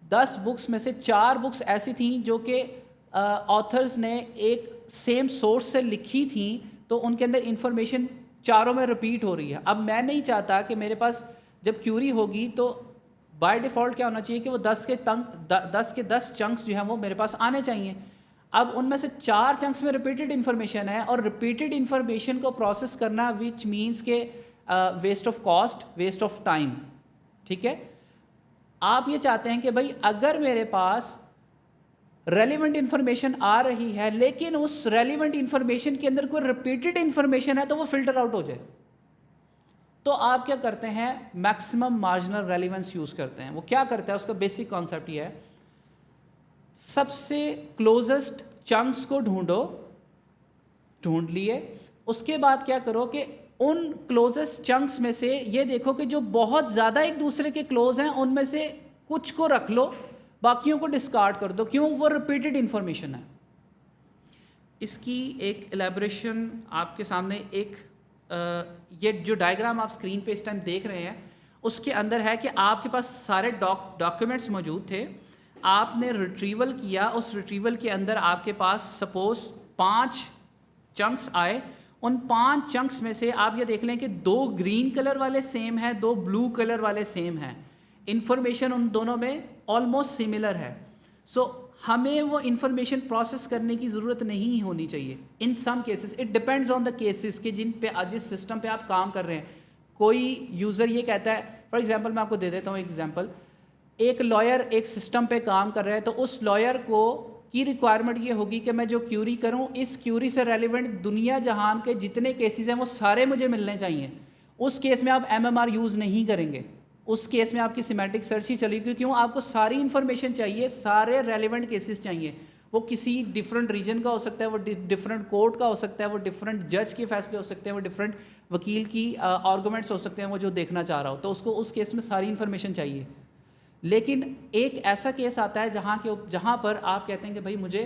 S2: 10 बुक्स में से 4 बुक्स ऐसी थी जो कि ऑथर्स ने एक सेम सोर्स से लिखी थी, तो उनके अंदर इंफॉर्मेशन चारों में रिपीट हो रही है। अब मैं नहीं चाहता कि मेरे पास जब क्यूरी होगी तो बाय डिफ़ॉल्ट क्या होना चाहिए कि वो 10 के 10 चंक्स जो हैं वो मेरे पास आने चाहिए। अब उनमें से 4 चंक्स में रिपीटेड इन्फॉर्मेशन है, और रिपीटेड इन्फॉर्मेशन को प्रोसेस करना विच मीन्स के waste of cost, waste of time. ठीक है, आप ये चाहते हैं कि भाई अगर मेरे पास रेलिवेंट इन्फॉर्मेशन आ रही है लेकिन उस रेलिवेंट इन्फॉर्मेशन के अंदर कोई रिपीटेड इन्फॉर्मेशन है तो वो फिल्टर आउट हो जाए, तो आप क्या करते हैं, मैक्सिमम मार्जिनल रेलिवेंस यूज़ करते हैं। वो क्या करता है, उसका बेसिक कॉन्सेप्ट ये है, सबसे क्लोजेस्ट चंक्स को ढूंढ लिए, उसके बाद क्या करो कि उन क्लोजेस्ट चंक्स में से ये देखो कि जो बहुत ज़्यादा एक दूसरे के क्लोज हैं उनमें से कुछ को रख लो, बाकियों को डिस्कार्ड कर दो। क्यों, वो रिपीटेड इन्फॉर्मेशन है। इसकी एक एलैबोरेशन आपके सामने एक ये जो डायग्राम आप स्क्रीन पे इस टाइम देख रहे हैं उसके अंदर है कि आपके पास सारे डॉक्यूमेंट्स मौजूद थे, आपने रिट्रीवल किया, उस रिट्रीवल के अंदर आपके पास सपोज 5 चंक्स आए, उन 5 चंक्स में से आप ये देख लें कि 2 ग्रीन कलर वाले सेम है, 2 ब्लू कलर वाले सेम हैं, इन्फॉर्मेशन उन दोनों में ऑलमोस्ट सिमिलर है। सो हमें वो इन्फॉर्मेशन प्रोसेस करने की ज़रूरत नहीं होनी चाहिए in some cases. It depends on the cases कि जिस सिस्टम पे आप काम कर रहे हैं। कोई यूज़र ये कहता है, फॉर एग्जांपल मैं आपको दे देता हूँ एक एग्जांपल, एक लॉयर एक सिस्टम पे काम कर रहा है, तो उस लॉयर को की रिक्वायरमेंट ये होगी कि मैं जो क्यूरी करूँ, इस क्यूरी से रेलिवेंट दुनिया जहान के जितने केसेस हैं वो सारे मुझे मिलने चाहिए। उस केस में आप MMR यूज़ नहीं करेंगे, उस केस में आपकी सिमेंटिक सर्च ही चलेगी। क्यों, आपको सारी इन्फॉर्मेशन चाहिए, सारे रेलिवेंट केसेस चाहिए। वो किसी डिफरेंट रीजन का हो सकता है, वो डिफरेंट कोर्ट का हो सकता है, वो डिफरेंट जज के फैसले हो सकते हैं, वो डिफरेंट वकील की आर्गूमेंट्स हो सकते हैं, वो जो देखना चाह रहा हो, तो उसको उस केस में सारी इन्फॉर्मेशन चाहिए। लेकिन एक ऐसा केस आता है जहाँ पर आप कहते हैं कि भाई मुझे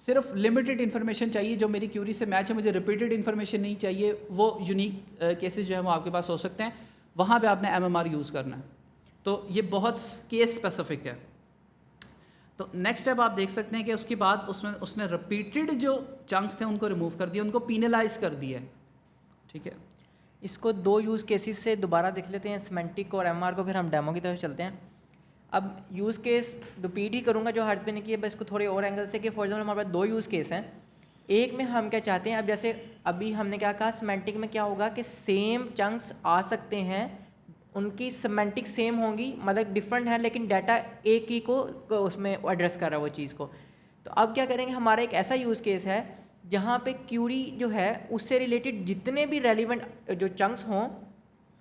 S2: सिर्फ लिमिटेड इन्फॉर्मेशन चाहिए जो मेरी क्यूरी से मैच है, मुझे रिपीटेड इन्फॉर्मेशन नहीं चाहिए। वो यूनिक केसेस जो है वो आपके पास हो सकते हैं, वहाँ पे आपने MMR यूज़ करना है। तो ये बहुत केस स्पेसिफिक है। तो नेक्स्ट स्टेप आप देख सकते हैं कि उसके बाद उसने रिपीटेड जो चंक्स थे उनको रिमूव कर दिया, उनको पीनलाइज कर दिया। ठीक है,
S3: इसको 2 यूज़ केसेस से दोबारा देख लेते हैं, सिमेंटिक और MMR को, फिर हम डेमो की तरफ चलते हैं। अब यूज़ केस रिपीट ही करूँगा जो हर्ज पे ने किया, बस इसको थोड़े और एंगल से कि फॉर एग्जाम्पल हमारे पास 2 यूज़ केस हैं। एक में हम क्या चाहते हैं, अब जैसे अभी हमने क्या कहा, सिमेंटिक में क्या होगा कि सेम चंक्स आ सकते हैं, उनकी सिमेंटिक सेम होंगी, मतलब डिफरेंट है लेकिन डाटा एक ही को उसमें एड्रेस कर रहा है वो चीज़ को। तो अब क्या करेंगे, हमारा एक ऐसा यूज़ केस है जहाँ पे क्यूरी जो है उससे रिलेटेड जितने भी रेलिवेंट जो चंक्स हों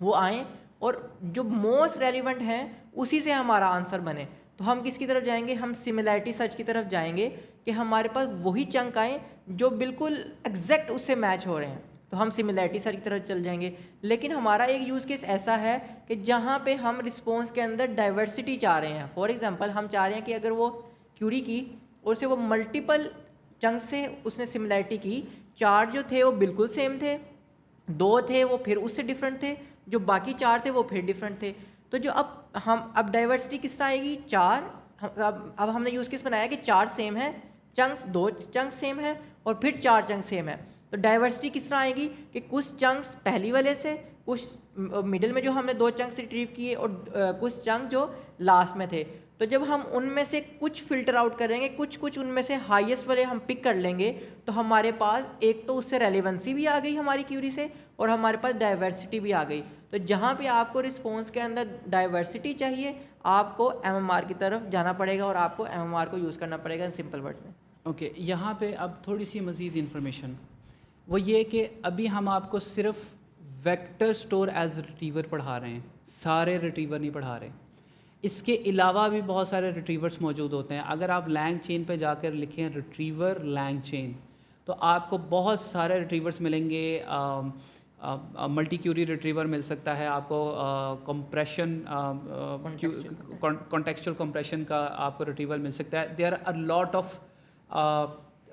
S3: वो आएँ, और जो मोस्ट रेलिवेंट हैं उसी से हमारा आंसर बने। तो हम किसकी तरफ जाएंगे, हम सिमिलैरिटी सर्च की तरफ जाएंगे कि हमारे पास वही चंक आए जो बिल्कुल एग्जैक्ट उससे मैच हो रहे हैं, तो हम सिमिलैरिटी सर्च की तरफ चल जाएंगे। लेकिन हमारा एक यूज़ केस ऐसा है कि जहाँ पे हम रिस्पॉन्स के अंदर डाइवर्सिटी चाह रहे हैं। फॉर एग्जांपल हम चाह रहे हैं कि अगर वो क्यूरी की और से वो मल्टीपल चंक से उसने सिमिलैरिटी की, 4 जो थे वो बिल्कुल सेम थे, 2 थे वो फिर उससे डिफरेंट थे, जो बाकी 4 थे वो फिर डिफरेंट थे। तो जो अब डाइवर्सिटी किस तरह आएगी, 4, अब हमने यूज़ केस बनाया कि 4 सेम है चंक्स, 2 चंक्स सेम है और फिर 4 चंक्स सेम है। तो डाइवर्सिटी किस तरह आएगी कि कुछ चंक्स पहली वाले से, कुछ मिडिल में जो हमने 2 चंक्स रिट्रीव किए और कुछ चंक जो लास्ट में थे। तो जब हम उनमें से कुछ फ़िल्टर आउट करेंगे, कुछ उनमें से हाईएस्ट वाले हम पिक कर लेंगे, तो हमारे पास एक तो उससे रेलेवेंसी भी आ गई हमारी क्यूरी से और हमारे पास डाइवर्सिटी भी आ गई। तो जहाँ पे आपको रिस्पॉन्स के अंदर डाइवर्सिटी चाहिए, आपको एमएमआर की तरफ जाना पड़ेगा और आपको एमएमआर को यूज़ करना पड़ेगा इन सिंपल वर्ड्स में।
S2: ओके, यहाँ पे अब थोड़ी सी मज़ीद इन्फॉर्मेशन वो ये कि अभी हम आपको सिर्फ वेक्टर स्टोर एज रिट्रीवर पढ़ा रहे हैं, सारे रिट्रीवर नहीं पढ़ा रहे। इसके अलावा भी बहुत सारे रिट्रीवर्स मौजूद होते हैं। अगर आप लैंग चेन पे जाकर लिखें रिट्रीवर लैंग चेन, तो आपको बहुत सारे रिट्रीवर्स मिलेंगे। मल्टी क्यूरी रिट्रीवर मिल सकता है आपको, कंप्रेशन कॉन्टेक्चुअल कंप्रेशन का आपको रिट्रीवर मिल सकता है। There are lot of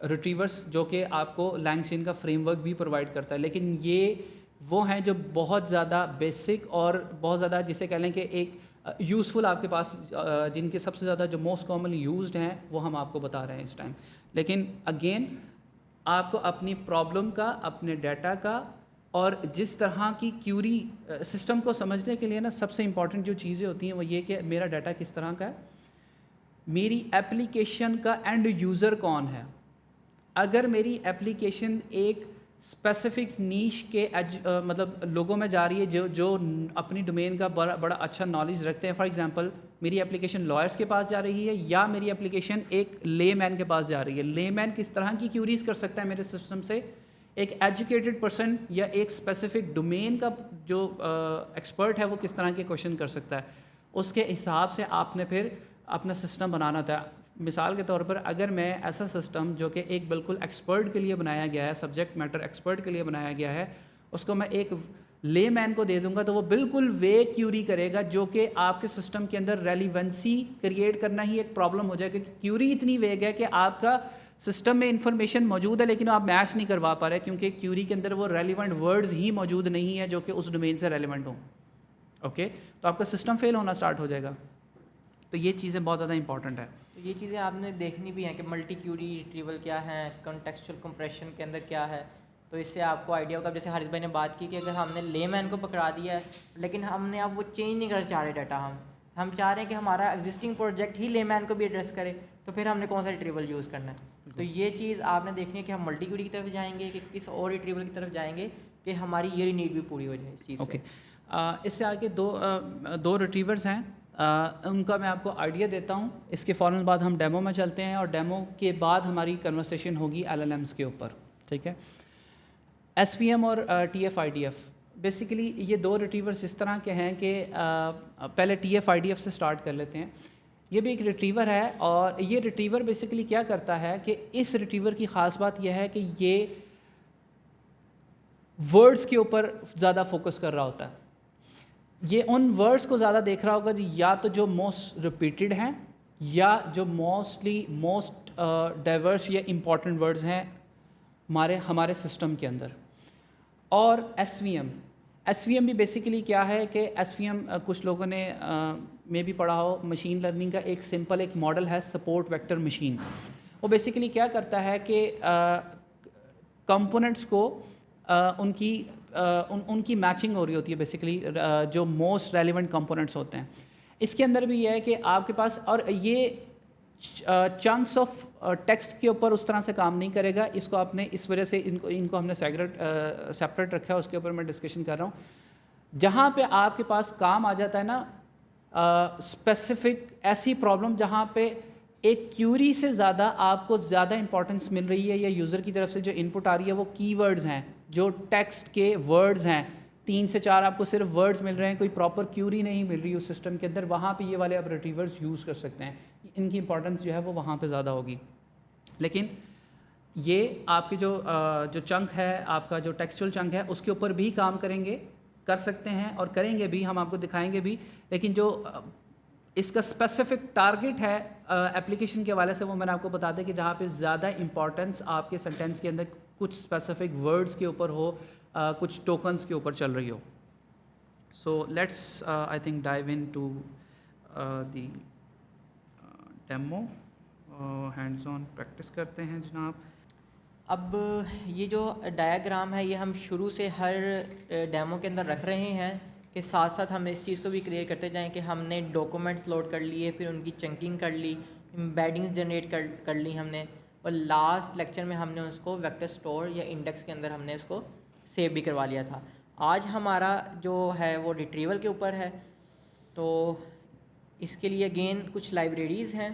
S2: retrievers जो कि आपको लैंग चेन का फ्रेमवर्क भी प्रोवाइड करता है, लेकिन ये वो हैं जो बहुत ज़्यादा बेसिक और बहुत ज़्यादा जिसे कह लें कि एक यूज़फुल आपके पास, जिनके सबसे ज़्यादा जो मोस्ट कॉमनली यूज्ड हैं वो हम आपको बता रहे हैं इस टाइम। लेकिन अगेन आपको अपनी प्रॉब्लम का, अपने डाटा का और जिस तरह की क्यूरी सिस्टम को समझने के लिए ना सबसे इम्पॉर्टेंट जो चीज़ें होती हैं वो ये कि मेरा डाटा किस तरह का है, मेरी एप्लीकेशन का एंड यूज़र कौन है। अगर मेरी एप्लीकेशन एक स्पेसिफिक नीश के मतलब लोगों में जा रही है जो अपनी डोमेन का बड़ा अच्छा नॉलेज रखते हैं, फॉर एग्जांपल मेरी एप्लीकेशन लॉयर्स के पास जा रही है या मेरी एप्लीकेशन एक लेमैन के पास जा रही है। लेमैन किस तरह की क्यूरीज कर सकता है मेरे सिस्टम से, एक एजुकेटेड पर्सन या एक स्पेसिफिक डोमेन का जो एक्सपर्ट है वो किस तरह के क्वेश्चन कर सकता है, उसके हिसाब से आपने फिर अपना सिस्टम बनाना था। मिसाल के तौर पर अगर मैं ऐसा सिस्टम जो कि एक बिल्कुल एक्सपर्ट के लिए बनाया गया है, सब्जेक्ट मैटर एक्सपर्ट के लिए बनाया गया है, उसको मैं एक लेमैन को दे दूंगा तो वो बिल्कुल वे क्यूरी करेगा जो कि आपके सिस्टम के अंदर रेलिवेंसी क्रिएट करना ही एक प्रॉब्लम हो जाएगा। क्यूरी इतनी वेग है कि आपका सिस्टम में इंफॉर्मेशन मौजूद है लेकिन आप मैच नहीं करवा पा रहे क्योंकि क्यूरी के अंदर वो रेलिवेंट वर्ड्स ही मौजूद नहीं है जो कि उस डोमेन से रेलिवेंट हों। ओके, तो आपका सिस्टम फेल होना स्टार्ट हो जाएगा। तो ये चीज़ें बहुत ज़्यादा इंपॉर्टेंट है।
S3: तो ये चीज़ें आपने देखनी भी हैं कि मल्टी क्यूरी रिट्रीवल क्या है, कॉन्टेक्सचुअल कंप्रेशन के अंदर क्या है, तो इससे आपको आइडिया होगा। जैसे हारिस भाई ने बात की कि अगर हमने लेमैन को पकड़ा दिया है लेकिन हमने अब वो चेंज नहीं करना चाह रहे डाटा, हम चाह रहे हैं कि हमारा एग्जिस्टिंग प्रोजेक्ट ही लेमैन को भी एड्रेस करे, तो फिर हमने कौन सा रिट्रीवल यूज़ करना है। तो ये चीज़ आपने देखनी है कि हम मल्टी क्यूरी की तरफ जाएंगे कि किस और रिट्रीवल की तरफ जाएंगे कि हमारी ये नीड भी पूरी हो जाए इस चीज़
S2: ओके, इससे आगे दो रिट्रीवर्स हैं, उनका मैं आपको आइडिया देता हूँ। इसके फ़ौरन बाद हम डेमो में चलते हैं और डेमो के बाद हमारी कन्वर्सेशन होगी LLMs के ऊपर, ठीक है। SVM और TF-IDF बेसिकली ये दो रिट्रीवर्स इस तरह के हैं कि पहले TF-IDF से स्टार्ट कर लेते हैं। ये भी एक रिट्रीवर है और ये रिट्रीवर बेसिकली क्या करता है कि इस रिट्रीवर की ख़ास बात यह है कि ये वर्ड्स के ऊपर ज़्यादा फोकस कर रहा होता है। ये उन वर्ड्स को ज़्यादा देख रहा होगा या तो जो मोस्ट रिपीटेड हैं या जो मोस्ट डाइवर्स या इम्पॉर्टेंट वर्ड्स हैं हमारे सिस्टम के अंदर। और SVM भी बेसिकली क्या है कि SVM कुछ लोगों ने में भी पढ़ा हो, मशीन लर्निंग का एक सिंपल एक मॉडल है सपोर्ट वेक्टर मशीन। वो बेसिकली क्या करता है कि कंपोनेंट्स को उनकी मैचिंग हो रही होती है बेसिकली जो मोस्ट रेलिवेंट कंपोनेंट्स होते हैं। इसके अंदर भी यह है कि आपके पास, और ये चंक्स ऑफ टेक्स्ट के ऊपर उस तरह से काम नहीं करेगा। इसको आपने इस वजह से इनको हमने सेपरेट रखा है, उसके ऊपर मैं डिस्कशन कर रहा हूँ। जहाँ पे आपके पास काम आ जाता है ना स्पेसिफिक ऐसी प्रॉब्लम जहाँ पे एक क्यूरी से ज़्यादा आपको ज़्यादा इंपॉर्टेंस मिल रही है या यूज़र की तरफ से जो इनपुट आ रही है वो कीवर्ड्स हैं, जो टेक्स्ट के वर्ड्स हैं, 3 से 4 आपको सिर्फ वर्ड्स मिल रहे हैं, कोई प्रॉपर क्यूरी नहीं मिल रही उस सिस्टम के अंदर, वहाँ पे ये वाले आप रिट्रीवर्स यूज़ कर सकते हैं। इनकी इंपॉर्टेंस जो है वो वहाँ पे ज़्यादा होगी। लेकिन ये आपके जो चंक है, आपका जो टेक्सचुअल चंक है, उसके ऊपर भी काम कर सकते हैं और करेंगे भी, हम आपको दिखाएंगे भी। लेकिन जो इसका स्पेसिफिक टारगेट है एप्लीकेशन के हवाले से वो मैंने आपको बता दें कि जहाँ पे ज़्यादा इंपॉर्टेंस आपके सेंटेंस के अंदर कुछ स्पेसिफिक वर्ड्स के ऊपर हो, कुछ टोकन्स के ऊपर चल रही हो। So let's I think dive into the demo, hands on practice करते हैं जनाब।
S3: अब ये जो डायग्राम है ये हम शुरू से हर डेमो के अंदर रख रहे हैं कि साथ साथ हम इस चीज़ को भी क्लियर करते जाएं कि हमने डॉक्यूमेंट्स लोड कर लिए, फिर उनकी चंकिंग कर ली, एम्बेडिंग्स जनरेट कर ली हमने, और लास्ट लेक्चर में हमने उसको वेक्टर स्टोर या इंडेक्स के अंदर हमने उसको सेव भी करवा लिया था। आज हमारा जो है वो रिट्रीवल के ऊपर है। तो इसके लिए अगेन कुछ लाइब्रेरीज़ हैं।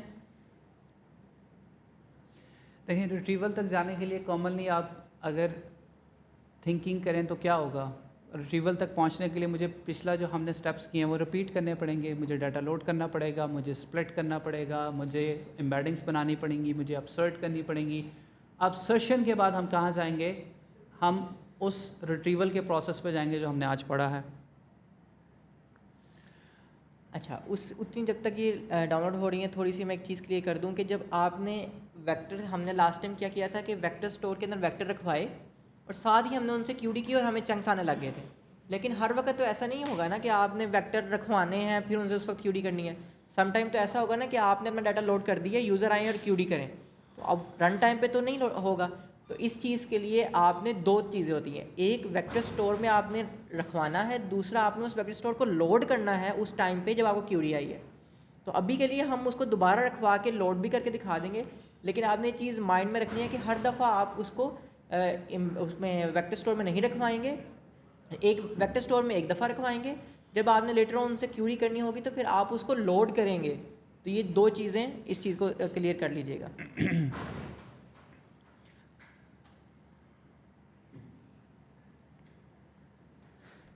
S2: देखिए, रिट्रीवल तक जाने के लिए कॉमनली आप अगर थिंकिंग करें तो क्या होगा, रिट्रीवल तक पहुंचने के लिए मुझे पिछला जो हमने स्टेप्स किए हैं वो रिपीट करने पड़ेंगे। मुझे डाटा लोड करना पड़ेगा, मुझे स्प्लिट करना पड़ेगा, मुझे एम्बेडिंग्स बनानी पड़ेंगी, मुझे अपसर्ट करनी पड़ेंगी। अपसर्शन के बाद हम कहाँ जाएंगे, हम उस रिट्रीवल के प्रोसेस पे जाएंगे जो हमने आज पढ़ा है।
S3: अच्छा, उतनी जब तक ये डाउनलोड हो रही है, थोड़ी सी मैं एक चीज़ क्लियर कर दूं कि जब आपने वेक्टर, हमने लास्ट टाइम क्या किया था कि वेक्टर स्टोर के अंदर वेक्टर रखवाए और साथ ही हमने उनसे क्यूडी की और हमें चंक्स आने लग गए थे। लेकिन हर वक्त तो ऐसा नहीं होगा ना कि आपने वेक्टर रखवाने हैं फिर उनसे उस वक्त क्यूडी करनी है। सम टाइम तो ऐसा होगा ना कि आपने अपना डाटा लोड कर दिया, यूज़र आए और क्यूडी करें, तो अब रन टाइम पे तो नहीं होगा। तो इस चीज़ के लिए आपने दो चीज़ें होती हैं, एक वेक्टर स्टोर में आपने रखवाना है, दूसरा आपने उस वेक्टर स्टोर को लोड करना है उस टाइम पे जब आपको क्यूरी आई है। तो अभी के लिए हम उसको दोबारा रखवा के लोड भी करके दिखा देंगे, लेकिन आपने ये चीज़ माइंड में रखनी है कि हर दफ़ा आप उसको उसमें वेक्टर स्टोर में नहीं रखवाएंगे। एक वेक्टर स्टोर में एक दफ़ा रखवाएंगे, जब आपने लेटर ऑन उनसे क्यूरी करनी होगी तो फिर आप उसको लोड करेंगे। तो ये दो चीज़ें, इस चीज़ को क्लियर कर लीजिएगा।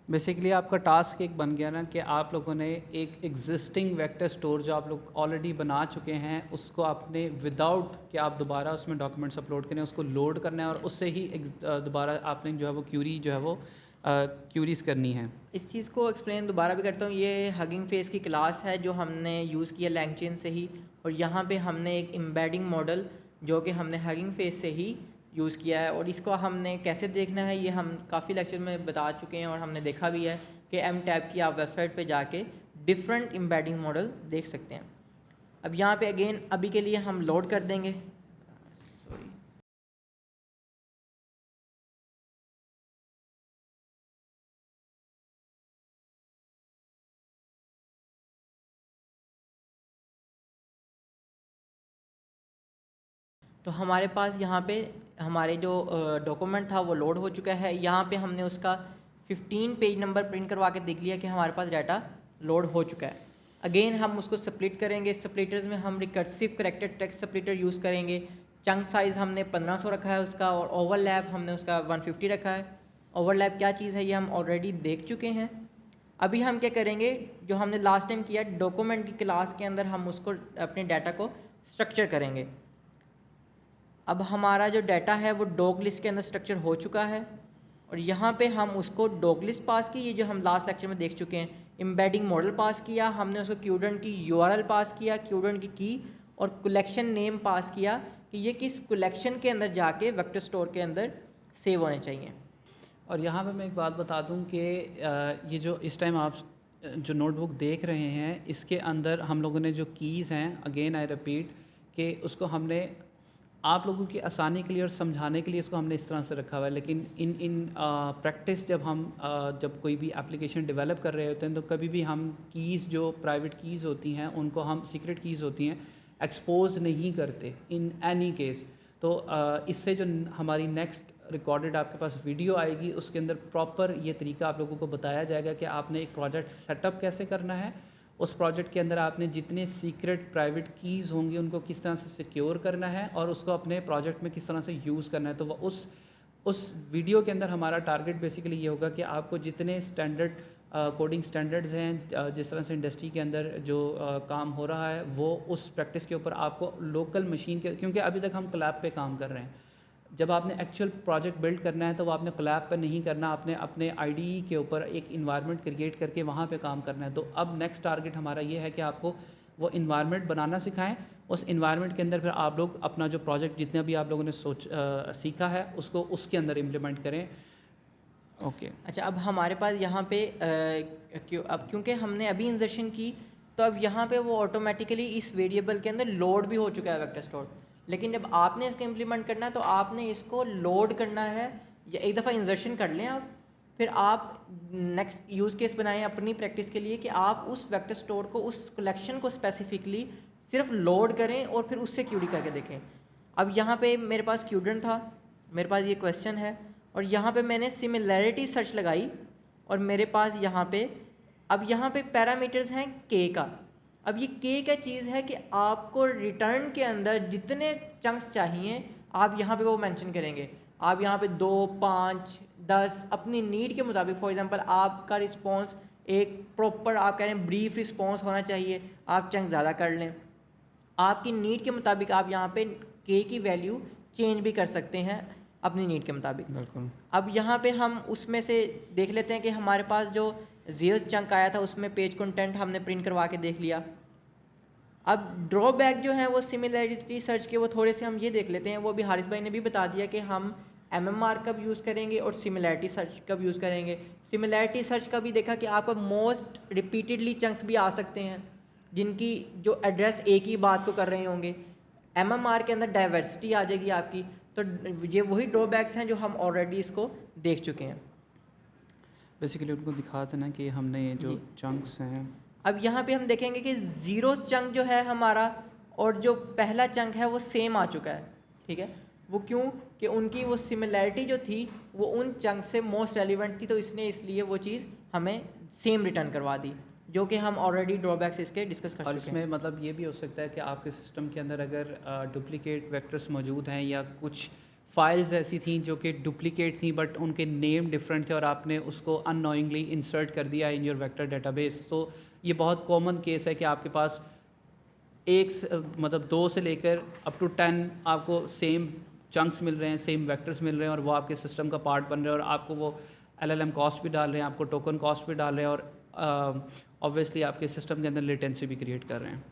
S2: बेसिकली आपका टास्क एक बन गया ना कि आप लोगों ने एक एग्जिस्टिंग वेक्टर स्टोर जो आप लोग ऑलरेडी बना चुके हैं उसको आपने विदाउट कि आप दोबारा उसमें डॉक्यूमेंट्स अपलोड करें उसको लोड करना है और उससे ही दोबारा आपने जो है वो क्यूरी जो है वो क्यूरीज करनी है।
S3: इस चीज़ को एक्सप्लेन दोबारा भी करता हूँ। ये हगिंग फेस की क्लास है जो हमने यूज़ किया लैंगचेन से ही, और यहाँ पे हमने एक एम्बेडिंग मॉडल जो कि हमने हगिंग फेस से ही यूज़ किया है, और इसको हमने कैसे देखना है ये हम काफ़ी लेक्चर में बता चुके हैं और हमने देखा भी है कि एम टैब की आप वेबसाइट पे जाके डिफरेंट एम्बेडिंग मॉडल देख सकते हैं। अब यहाँ पे अगेन अभी के लिए हम लोड कर देंगे। सॉरी, तो हमारे पास यहाँ पे हमारे जो डॉक्यूमेंट था वो लोड हो चुका है। यहाँ पे हमने उसका 15 पेज नंबर प्रिंट करवा के देख लिया कि हमारे पास डाटा लोड हो चुका है। अगेन हम उसको स्प्लिट करेंगे। स्प्लिटर्स में हम recursive character text splitter use करेंगे। चंक साइज़ हमने 1500 रखा है उसका, और ओवरलैप हमने उसका 150 रखा है। ओवरलैप क्या चीज़ है ये हम ऑलरेडी देख चुके हैं। अभी हम क्या करेंगे, जो हमने लास्ट टाइम किया डॉक्यूमेंट की क्लास के अंदर हम उसको अपने डाटा को स्ट्रक्चर करेंगे। अब हमारा जो डाटा है वो डॉक लिस्ट के अंदर स्ट्रक्चर हो चुका है, और यहाँ पे हम उसको डॉक लिस्ट पास की, ये जो हम लास्ट लेक्चर में देख चुके हैं। एम्बेडिंग मॉडल पास किया हमने, उसको क्यूडेंट की यूआरएल पास किया, क्यूडेंट की और कलेक्शन नेम पास किया कि ये किस कलेक्शन के अंदर जाके वेक्टर स्टोर के अंदर सेव होने चाहिए।
S2: और यहाँ पे मैं एक बात बता दूँ कि ये जो इस टाइम आप जो नोटबुक देख रहे हैं इसके अंदर हम लोगों ने जो कीज़ हैं, अगेन आई रिपीट कि उसको हमने आप लोगों की आसानी के लिए और समझाने के लिए इसको हमने इस तरह से रखा हुआ है। लेकिन इन प्रैक्टिस जब हम जब कोई भी एप्लीकेशन डेवलप कर रहे होते हैं तो कभी भी हम कीज़ जो प्राइवेट कीज़ होती हैं उनको हम सीक्रेट कीज़ होती हैं एक्सपोज नहीं करते इन एनी केस। तो इससे जो हमारी नेक्स्ट रिकॉर्डेड आपके पास वीडियो आएगी उसके अंदर प्रॉपर ये तरीका आप लोगों को बताया जाएगा कि आपने एक प्रोजेक्ट सेटअप कैसे करना है, उस प्रोजेक्ट के अंदर आपने जितने सीक्रेट प्राइवेट कीज़ होंगी उनको किस तरह से सिक्योर करना है और उसको अपने प्रोजेक्ट में किस तरह से यूज़ करना है। तो वो उस वीडियो के अंदर हमारा टारगेट बेसिकली ये होगा कि आपको जितने स्टैंडर्ड कोडिंग स्टैंडर्ड्स हैं, जिस तरह से इंडस्ट्री के अंदर जो काम हो रहा है वो उस प्रैक्टिस के ऊपर आपको लोकल मशीन के, क्योंकि अभी तक हम क्लैब पे काम कर रहे हैं। जब आपने एक्चुअल प्रोजेक्ट बिल्ड करना है तो वो आपने क्लैब पर नहीं करना, आपने अपने आईडीई के ऊपर एक इन्वायरमेंट क्रिएट करके वहाँ पे काम करना है। तो अब नेक्स्ट टारगेट हमारा ये है कि आपको वो इन्वायरमेंट बनाना सिखाएं, उस इन्वायरमेंट के अंदर फिर आप लोग अपना जो प्रोजेक्ट जितना भी आप लोगों ने सीखा है उसको उसके अंदर इम्प्लीमेंट करें। ओके
S3: अच्छा, अब हमारे पास यहाँ पे क्योंकि हमने अभी इंजर्शन की तो अब यहाँ पे वो ऑटोमेटिकली इस वेरिएबल के अंदर लोड भी हो चुका है वेक्टर स्टोर। लेकिन जब आपने इसको इम्प्लीमेंट करना है तो आपने इसको लोड करना है, या एक दफ़ा इंजर्शन कर लें आप, फिर आप नेक्स्ट यूज़ केस बनाएं अपनी प्रैक्टिस के लिए कि आप उस वेक्टर स्टोर को, उस कलेक्शन को स्पेसिफिकली सिर्फ लोड करें और फिर उससे क्यूरी करके देखें। अब यहाँ पे मेरे पास क्यूडन था, मेरे पास ये क्वेश्चन है, और यहाँ पे मैंने सिमिलैरिटी सर्च लगाई और मेरे पास यहाँ पे, अब यहाँ पे पैरामीटर्स हैं के का। अब ये के क्या चीज़ है कि आपको रिटर्न के अंदर जितने चंक्स चाहिए आप यहाँ पे वो मेंशन करेंगे। आप यहाँ पे 2, 5, 10 अपनी नीड के मुताबिक, फॉर एग्जांपल आपका रिस्पांस एक प्रॉपर, आप कह रहे हैं ब्रीफ रिस्पांस होना चाहिए, आप चंक ज़्यादा कर लें। आपकी नीड के मुताबिक आप यहाँ पे के की वैल्यू चेंज भी कर सकते हैं अपनी नीड के मुताबिक।
S2: बिल्कुल।
S3: अब यहाँ पे हम उसमें से देख लेते हैं कि हमारे पास जो 0 चंक आया था उसमें पेज कंटेंट हमने प्रिंट करवा के देख लिया। अब ड्रॉबैक जो है वो सिमिलैरिटी सर्च के, वो थोड़े से हम ये देख लेते हैं। वो भी हारिस भाई ने भी बता दिया कि हम MMR कब यूज़ करेंगे और सिमिलैरिटी सर्च कब यूज़ करेंगे। सिमिलैरिटी सर्च का भी देखा कि आपको मोस्ट रिपीटेडली चंक्स भी आ सकते हैं जिनकी जो एड्रेस एक ही बात को कर रहे होंगे। MMR के अंदर डाइवर्सिटी आ जाएगी आपकी। तो ये वही ड्रॉबैक्स हैं जो हम ऑलरेडी इसको देख चुके हैं।
S2: बेसिकली उनको दिखा देना कि हमने ये जो चंक्स हैं,
S3: अब यहाँ पे हम देखेंगे कि 0 चंक जो है हमारा और जो पहला चंक है वो सेम आ चुका है, ठीक है। वो क्यों कि उनकी वो सिमिलैरिटी जो थी वो उन चंक से मोस्ट रेलिवेंट थी, तो इसलिए वो चीज़ हमें सेम रिटर्न करवा दी, जो कि हम ऑलरेडी ड्रॉबैक्स इसके डिस्कस कर चुके हैं।
S2: और इसमें मतलब ये भी हो सकता है कि आपके सिस्टम के अंदर अगर डुप्लीकेट वेक्टर्स मौजूद हैं या कुछ फाइल्स ऐसी थी जो कि डुप्लीकेट थी बट उनके नेम डिफरेंट थे और आपने उसको अननोइंगली इंसर्ट कर दिया इन योर वेक्टर डेटाबेस। तो ये बहुत कॉमन केस है कि आपके पास मतलब 2 से लेकर अप टू 10 आपको सेम चंक्स मिल रहे हैं, सेम वेक्टर्स मिल रहे हैं और वो आपके सिस्टम का पार्ट बन रहे हैं और आपको वो LLM कॉस्ट भी डाल रहे हैं, आपको टोकन कॉस्ट भी डाल रहे हैं और ऑब्वियसली आपके सिस्टम के अंदर लेटेंसी भी क्रिएट कर रहे हैं।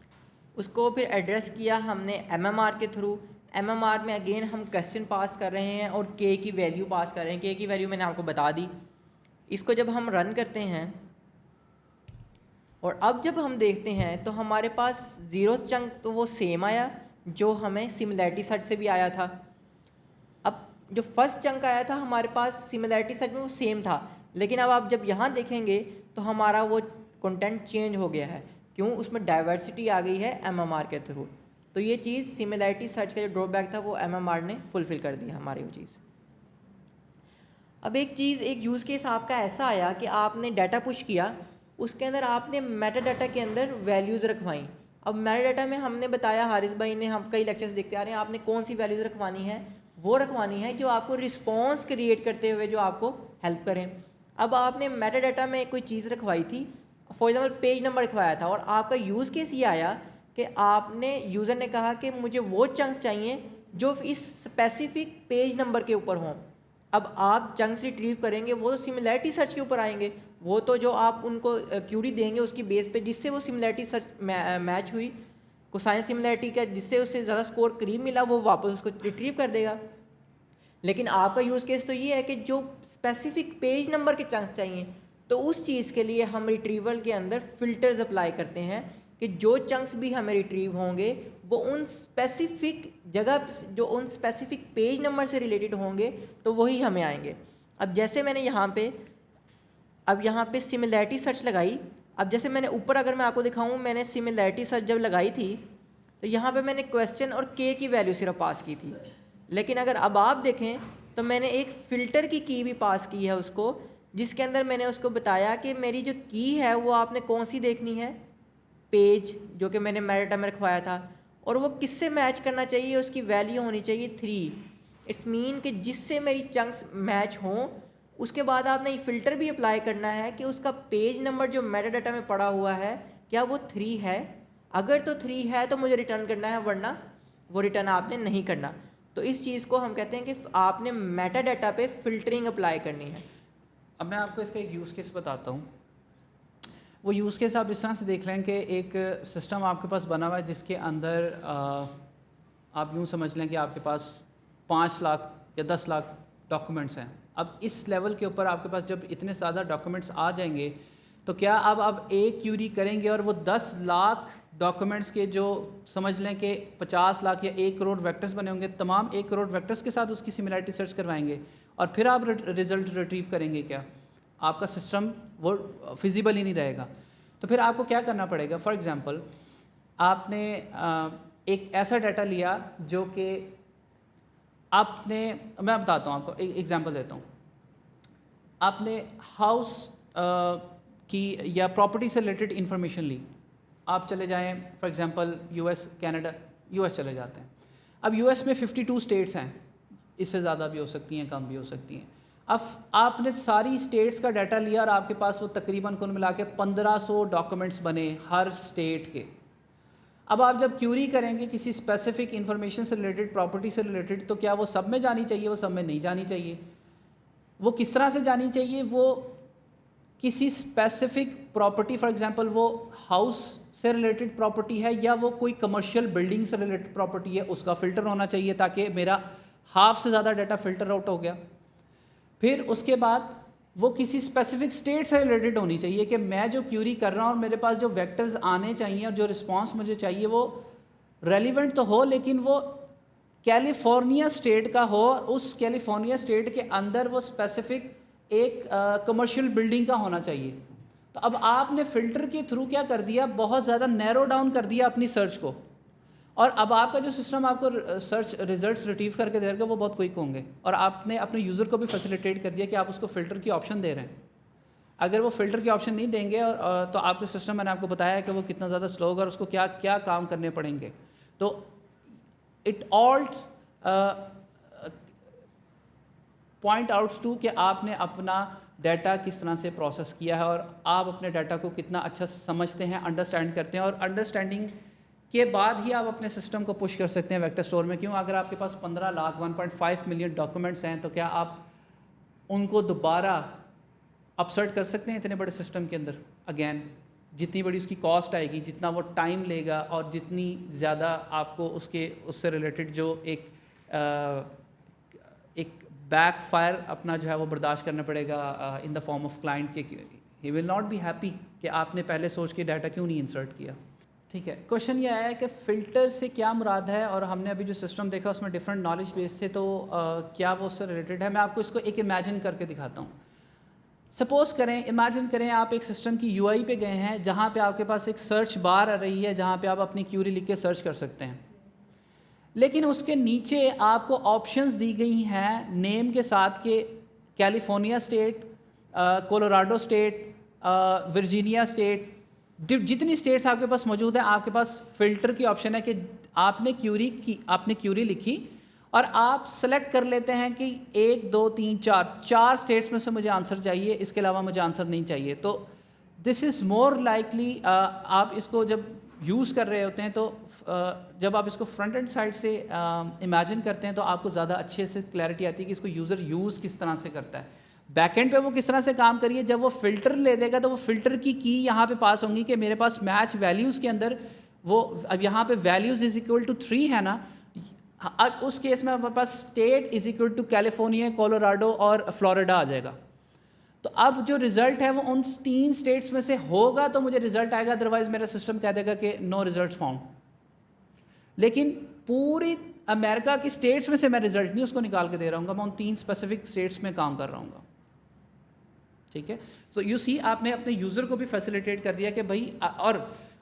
S3: उसको फिर एड्रेस किया हमने MMR के थ्रू। MMR में अगेन हम क्वेश्चन पास कर रहे हैं और के की वैल्यू पास कर रहे हैं। के की वैल्यू मैंने आपको बता दी। इसको जब हम रन करते हैं और अब जब हम देखते हैं तो हमारे पास 0 चंक तो वो सेम आया जो हमें सिमिलैरिटी सर्च से भी आया था। अब जो फर्स्ट चंक आया था हमारे पास सिमिलैरिटी सर्च में वो सेम था, लेकिन अब आप जब यहाँ देखेंगे तो हमारा वो कंटेंट चेंज हो गया है। क्यों? उसमें डाइवर्सिटी आ गई है MMR के थ्रू। तो ये चीज़ सिमिलैरिटी सर्च का जो ड्रॉबैक था वो MMR ने फुलफ़िल कर दिया हमारी वो चीज़। अब एक यूज़ केस आपका ऐसा आया कि आपने डाटा पुश किया, उसके अंदर आपने मेटा डाटा के अंदर वैल्यूज़ रखवाई। अब मेटा डाटा में हमने बताया, हारिस भाई ने, हम कई लेक्चर्स देखते आ रहे हैं, आपने कौन सी वैल्यूज़ रखवानी है, वो रखवानी है जो आपको रिस्पॉन्स क्रिएट करते हुए जो आपको हेल्प करें। अब आपने मेटा डाटा में कोई चीज़ रखवाई थी, फॉर एग्जाम्पल पेज नंबर रखवाया था, और आपका यूज़ केस ये आया कि आपने यूज़र ने कहा कि मुझे वो चंक्स चाहिए जो इस स्पेसिफिक पेज नंबर के ऊपर हों। अब आप चंक्स रिट्रीव करेंगे वो तो सिमिलैरिटी सर्च के ऊपर आएंगे, वो तो जो आप उनको क्यूरी देंगे उसकी बेस पे जिससे वो सिमिलैरिटी सर्च मैच हुई, कोसाइन सिमिलैरिटी का जिससे उससे ज़्यादा स्कोर करीब मिला वो वापस उसको रिट्रीव कर देगा। लेकिन आपका यूज़ केस तो ये है कि जो स्पेसिफिक पेज नंबर के चंक्स चाहिए, तो उस चीज़ के लिए हम रिट्रीवल के अंदर फ़िल्टर्स अप्लाई करते हैं कि जो चंक्स भी हमें रिट्रीव होंगे वो उन स्पेसिफिक जगह, जो उन स्पेसिफिक पेज नंबर से रिलेटेड होंगे तो वही हमें आएंगे। अब जैसे मैंने यहाँ पे सिमिलैरिटी सर्च लगाई। अब जैसे मैंने ऊपर अगर मैं आपको दिखाऊँ, मैंने सिमिलैरिटी सर्च जब लगाई थी तो यहाँ पे मैंने क्वेश्चन और के की वैल्यू सिर्फ पास की थी। लेकिन अगर अब आप देखें तो मैंने एक फ़िल्टर की भी पास की है उसको, जिसके अंदर मैंने उसको बताया कि मेरी जो की है वो आपने कौन सी देखनी है, पेज जो कि मैंने मेटा में रखवाया था, और वो किससे मैच करना चाहिए, उसकी वैल्यू होनी चाहिए 3। इट्स मीन कि जिससे मेरी चंक्स मैच हों। उसके बाद आपने ये फ़िल्टर भी अप्लाई करना है कि उसका पेज नंबर जो मेटा डाटा में पड़ा हुआ है क्या वो 3 है। अगर तो 3 है तो मुझे रिटर्न करना है, वरना वो रिटर्न आपने नहीं करना। तो इस चीज़ को हम कहते हैं कि आपने मेटा डाटा पे फ़िल्टरिंग अप्लाई करनी है।
S2: अब मैं आपको इसका एक यूज़ केस बताता हूँ। वो यूज़ केस आप इस तरह से देख लें कि एक सिस्टम आपके पास बना हुआ है जिसके अंदर आप यूँ समझ लें कि आपके पास 5 लाख या 10 लाख डॉक्यूमेंट्स हैं। अब इस लेवल के ऊपर आपके पास जब इतने ज़्यादा डॉक्यूमेंट्स आ जाएंगे तो क्या अब एक क्यूरी करेंगे और वो 10 लाख डॉक्यूमेंट्स के जो समझ लें कि 50 लाख या 1 करोड़ वेक्टर्स बने होंगे, तमाम 1 करोड़ वेक्टर्स के साथ उसकी सिमिलरिटी सर्च करवाएंगे और फिर आप रिजल्ट रिट्रीव करेंगे? क्या आपका सिस्टम वो फिजिबल ही नहीं रहेगा। तो फिर आपको क्या करना पड़ेगा? फॉर एग्ज़ाम्पल आपने एक ऐसा डाटा लिया जो कि आपने, मैं बताता हूँ आपको, एक एग्जांपल देता हूँ। आपने हाउस की या प्रॉपर्टी से रिलेटेड इंफॉर्मेशन ली। आप चले जाएं for example US, Canada, US चले जाते हैं। अब यूएस में 52 स्टेट्स हैं, इससे ज़्यादा भी हो सकती हैं, कम भी हो सकती हैं। अब आपने सारी स्टेट्स का डाटा लिया और आपके पास वो तकरीबन कुल मिला के 1500 डॉक्यूमेंट्स बने हर स्टेट के। अब आप जब क्यूरी करेंगे किसी स्पेसिफिक इंफॉर्मेशन से रिलेटेड, प्रॉपर्टी से रिलेटेड, तो क्या वो सब में जानी चाहिए? वो सब में नहीं जानी चाहिए। वो किस तरह से जानी चाहिए? वो किसी स्पेसिफिक प्रॉपर्टी, फॉर एग्जांपल वो हाउस से रिलेटेड प्रॉपर्टी है या वो कोई कमर्शियल बिल्डिंग से रिलेटेड प्रॉपर्टी है, उसका फ़िल्टर होना चाहिए ताकि मेरा हाफ से ज़्यादा डाटा फ़िल्टर आउट हो गया। फिर उसके बाद वो किसी स्पेसिफिक स्टेट से रिलेटेड होनी चाहिए कि मैं जो क्यूरी कर रहा हूँ और मेरे पास जो वेक्टर्स आने चाहिए और जो रिस्पांस मुझे चाहिए वो रेलिवेंट तो हो, लेकिन वो कैलिफोर्निया स्टेट का हो, उस कैलिफोर्निया स्टेट के अंदर वो स्पेसिफिक एक कमर्शियल बिल्डिंग का होना चाहिए। तो अब आपने फ़िल्टर के थ्रू क्या कर दिया? बहुत ज़्यादा नैरो डाउन कर दिया अपनी सर्च को, और अब आपका जो सिस्टम आपको सर्च रिजल्ट्स रिट्रीव करके देगा वो बहुत क्विक होंगे, और आपने अपने यूज़र को भी फैसिलिटेट कर दिया कि आप उसको फ़िल्टर की ऑप्शन दे रहे हैं। अगर वो फ़िल्टर की ऑप्शन नहीं देंगे तो आपके सिस्टम, मैंने आपको बताया कि वो कितना ज़्यादा स्लो होगा और उसको क्या क्या काम करने पड़ेंगे। तो it all point outs to कि आपने अपना डाटा किस तरह से प्रोसेस किया है और आप अपने डाटा को कितना अच्छा समझते हैं, अंडरस्टैंड करते हैं, और अंडरस्टैंडिंग के बाद ही आप अपने सिस्टम को पुश कर सकते हैं वेक्टर स्टोर में। क्यों? अगर आपके पास 15 लाख 1.5 मिलियन डॉक्यूमेंट्स हैं तो क्या आप उनको दोबारा अपसर्ट कर सकते हैं इतने बड़े सिस्टम के अंदर? अगेन, जितनी बड़ी उसकी कॉस्ट आएगी, जितना वो टाइम लेगा और जितनी ज़्यादा आपको उससे रिलेटेड जो एक बैक फायर अपना जो है वो बर्दाश्त करना पड़ेगा in the form of client के, he will not be happy कि आपने पहले सोच के डाटा क्यों नहीं इंसर्ट किया। ठीक है, क्वेश्चन ये आया कि फ़िल्टर से क्या मुराद है, और हमने अभी जो सिस्टम देखा उसमें डिफरेंट नॉलेज बेस से, तो क्या वो उससे रिलेटेड है? मैं आपको इसको एक इमेजिन करके दिखाता हूँ। सपोज़ करें, इमेजिन करें आप एक सिस्टम की यूआई पे गए हैं जहाँ पे आपके पास एक सर्च बार आ रही है जहाँ पे आप अपनी क्यूरी लिख के सर्च कर सकते हैं, लेकिन उसके नीचे आपको ऑप्शंस दी गई हैं नेम के साथ के California state, Colorado state, Virginia state, जितनी स्टेट्स आपके पास मौजूद हैं, आपके पास फ़िल्टर की ऑप्शन है कि आपने क्यूरी लिखी और आप सेलेक्ट कर लेते हैं कि 1 2 3 4 स्टेट्स में से मुझे आंसर चाहिए, इसके अलावा मुझे आंसर नहीं चाहिए। तो दिस इज़ मोर लाइकली, आप इसको जब यूज़ कर रहे होते हैं तो जब आप इसको फ्रंट एंड साइड से इमेजिन करते हैं तो आपको ज़्यादा अच्छे से क्लैरिटी आती है कि इसको यूज़र यूज़ किस तरह से करता है। बैकएंड पे वो किस तरह से काम करिए, जब वो फ़िल्टर ले देगा तो वो फ़िल्टर की यहाँ पे पास होंगी कि मेरे पास मैच वैल्यूज़ के अंदर वो, अब यहाँ पे वैल्यूज़ इज इक्वल टू 3 है ना, अब उस केस में हमारे पास state is equal to California, Colorado और फ्लोरिडा आ जाएगा। तो अब जो रिज़ल्ट है वो उन 3 स्टेट्स में से होगा तो मुझे रिज़ल्ट आएगा, अदरवाइज़ मेरा सिस्टम कह देगा कि नो रिजल्ट फाउंड। लेकिन पूरी अमेरिका की स्टेट्स में से मैं रिज़ल्ट नहीं उसको निकाल के दे रहा हूँ, मैं उन 3 स्पेसिफिक स्टेट्स में काम कर रहा हूँ। ठीक है, सो यू सी, आपने अपने यूज़र को भी फैसिलिटेट कर दिया कि भाई, और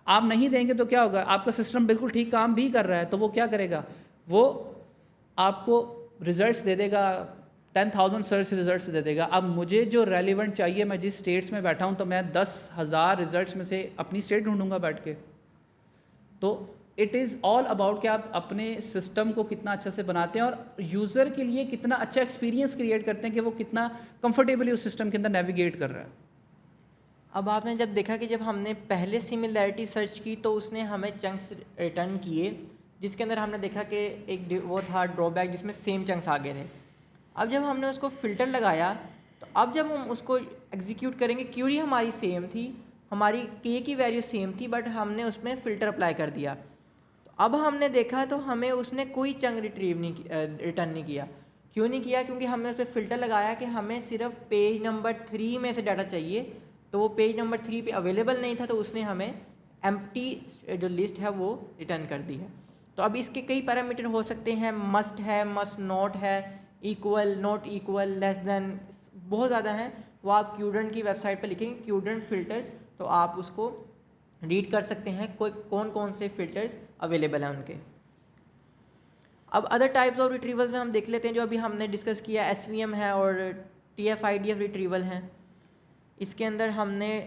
S2: आप नहीं देंगे तो क्या होगा, आपका सिस्टम बिल्कुल ठीक काम भी कर रहा है तो वो क्या करेगा, वो आपको रिजल्ट्स दे देगा, 10,000 सर्च रिजल्ट्स दे देगा। अब मुझे जो रेलिवेंट चाहिए, मैं जिस स्टेट्स में बैठा हूँ तो मैं 10,000 रिजल्ट्स में से अपनी स्टेट ढूंढूंगा बैठ के। तो इट इज़ ऑल अबाउट कि आप अपने सिस्टम को कितना अच्छा से बनाते हैं और यूज़र के लिए कितना अच्छा एक्सपीरियंस क्रिएट करते हैं कि वो कितना कंफर्टेबली उस सिस्टम के अंदर नेविगेट कर रहा है।
S3: अब आपने जब देखा कि जब हमने पहले सिमिलैरिटी सर्च की तो उसने हमें चंक्स रिटर्न किए, जिसके अंदर हमने देखा कि एक वो था ड्रॉबैक जिसमें सेम चंक्स आ गए थे। अब जब हमने उसको फ़िल्टर लगाया तो अब जब हम उसको एग्जीक्यूट करेंगे, क्यूरी हमारी सेम थी, हमारी के की वैल्यू सेम थी, बट हमने उसमें फ़िल्टर अप्लाई कर दिया। तो अब हमने देखा तो हमें उसने कोई चंक रिटर्न नहीं किया। क्यों नहीं किया? क्योंकि हमने उस पर फ़िल्टर लगाया कि हमें सिर्फ पेज नंबर 3 में से डाटा चाहिए, तो वो पेज नंबर 3 पे अवेलेबल नहीं था, तो उसने हमें एम्प्टी जो लिस्ट है वो रिटर्न कर दी है। तो अब इसके कई पैरामीटर हो सकते हैं, मस्ट है, मस्ट नॉट है, equal, not equal, less than, बहुत ज़्यादा हैं। वो आप क्यूडेंट की वेबसाइट पर लिखेंगे क्यूडेंट फ़िल्टर्स, तो आप उसको रीड कर सकते हैं कोई कौन कौन से फ़िल्टर्स अवेलेबल हैं उनके। अब अदर टाइप्स ऑफ रिट्रीवल्स में हम देख लेते हैं जो अभी हमने डिस्कस किया, SVM है और TF-IDF रिट्रीवल हैं। इसके अंदर हमने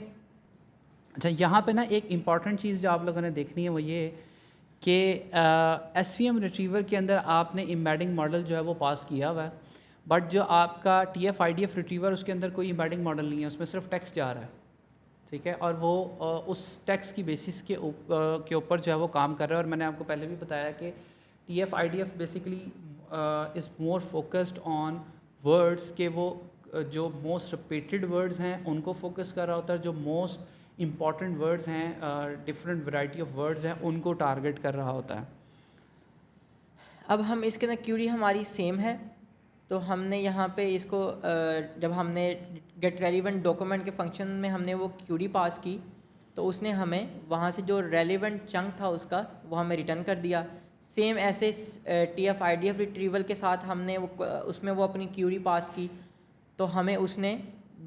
S2: अच्छा, यहाँ पे ना एक इम्पॉर्टेंट चीज़ जो आप लोगों ने देखनी है वो ये कि SVM रिट्रीवर के अंदर आपने एम्बेडिंग मॉडल जो है वो पास किया हुआ है, बट जो आपका TF-IDF रिट्रीवर उसके अंदर कोई एम्बेडिंग मॉडल नहीं है, उसमें सिर्फ टेक्स्ट जा रहा है, ठीक है, और वो उस टेक्स्ट की बेसिस के ऊपर जो है वो काम कर रहा है। और मैंने आपको पहले भी बताया कि TF-IDF basically is more focused on words के, वो जो मोस्ट रिपीटेड वर्ड्स हैं उनको फोकस कर रहा होता है, जो मोस्ट इम्पॉर्टेंट वर्ड्स हैं, डिफरेंट वैरायटी ऑफ वर्ड्स हैं, उनको टारगेट कर रहा होता है।
S3: अब हम इसके अंदर क्यूरी हमारी सेम है, तो हमने यहाँ पे इसको जब हमने गेट रेलिवेंट डॉक्यूमेंट के फंक्शन में हमने वो क्यूरी पास की, तो उसने हमें वहाँ से जो रेलिवेंट चंक था उसका वो हमें रिटर्न कर दिया। सेम ऐसे TF-IDF रिट्रीवल के साथ हमने वो उसमें वो अपनी क्यूरी पास की, तो हमें उसने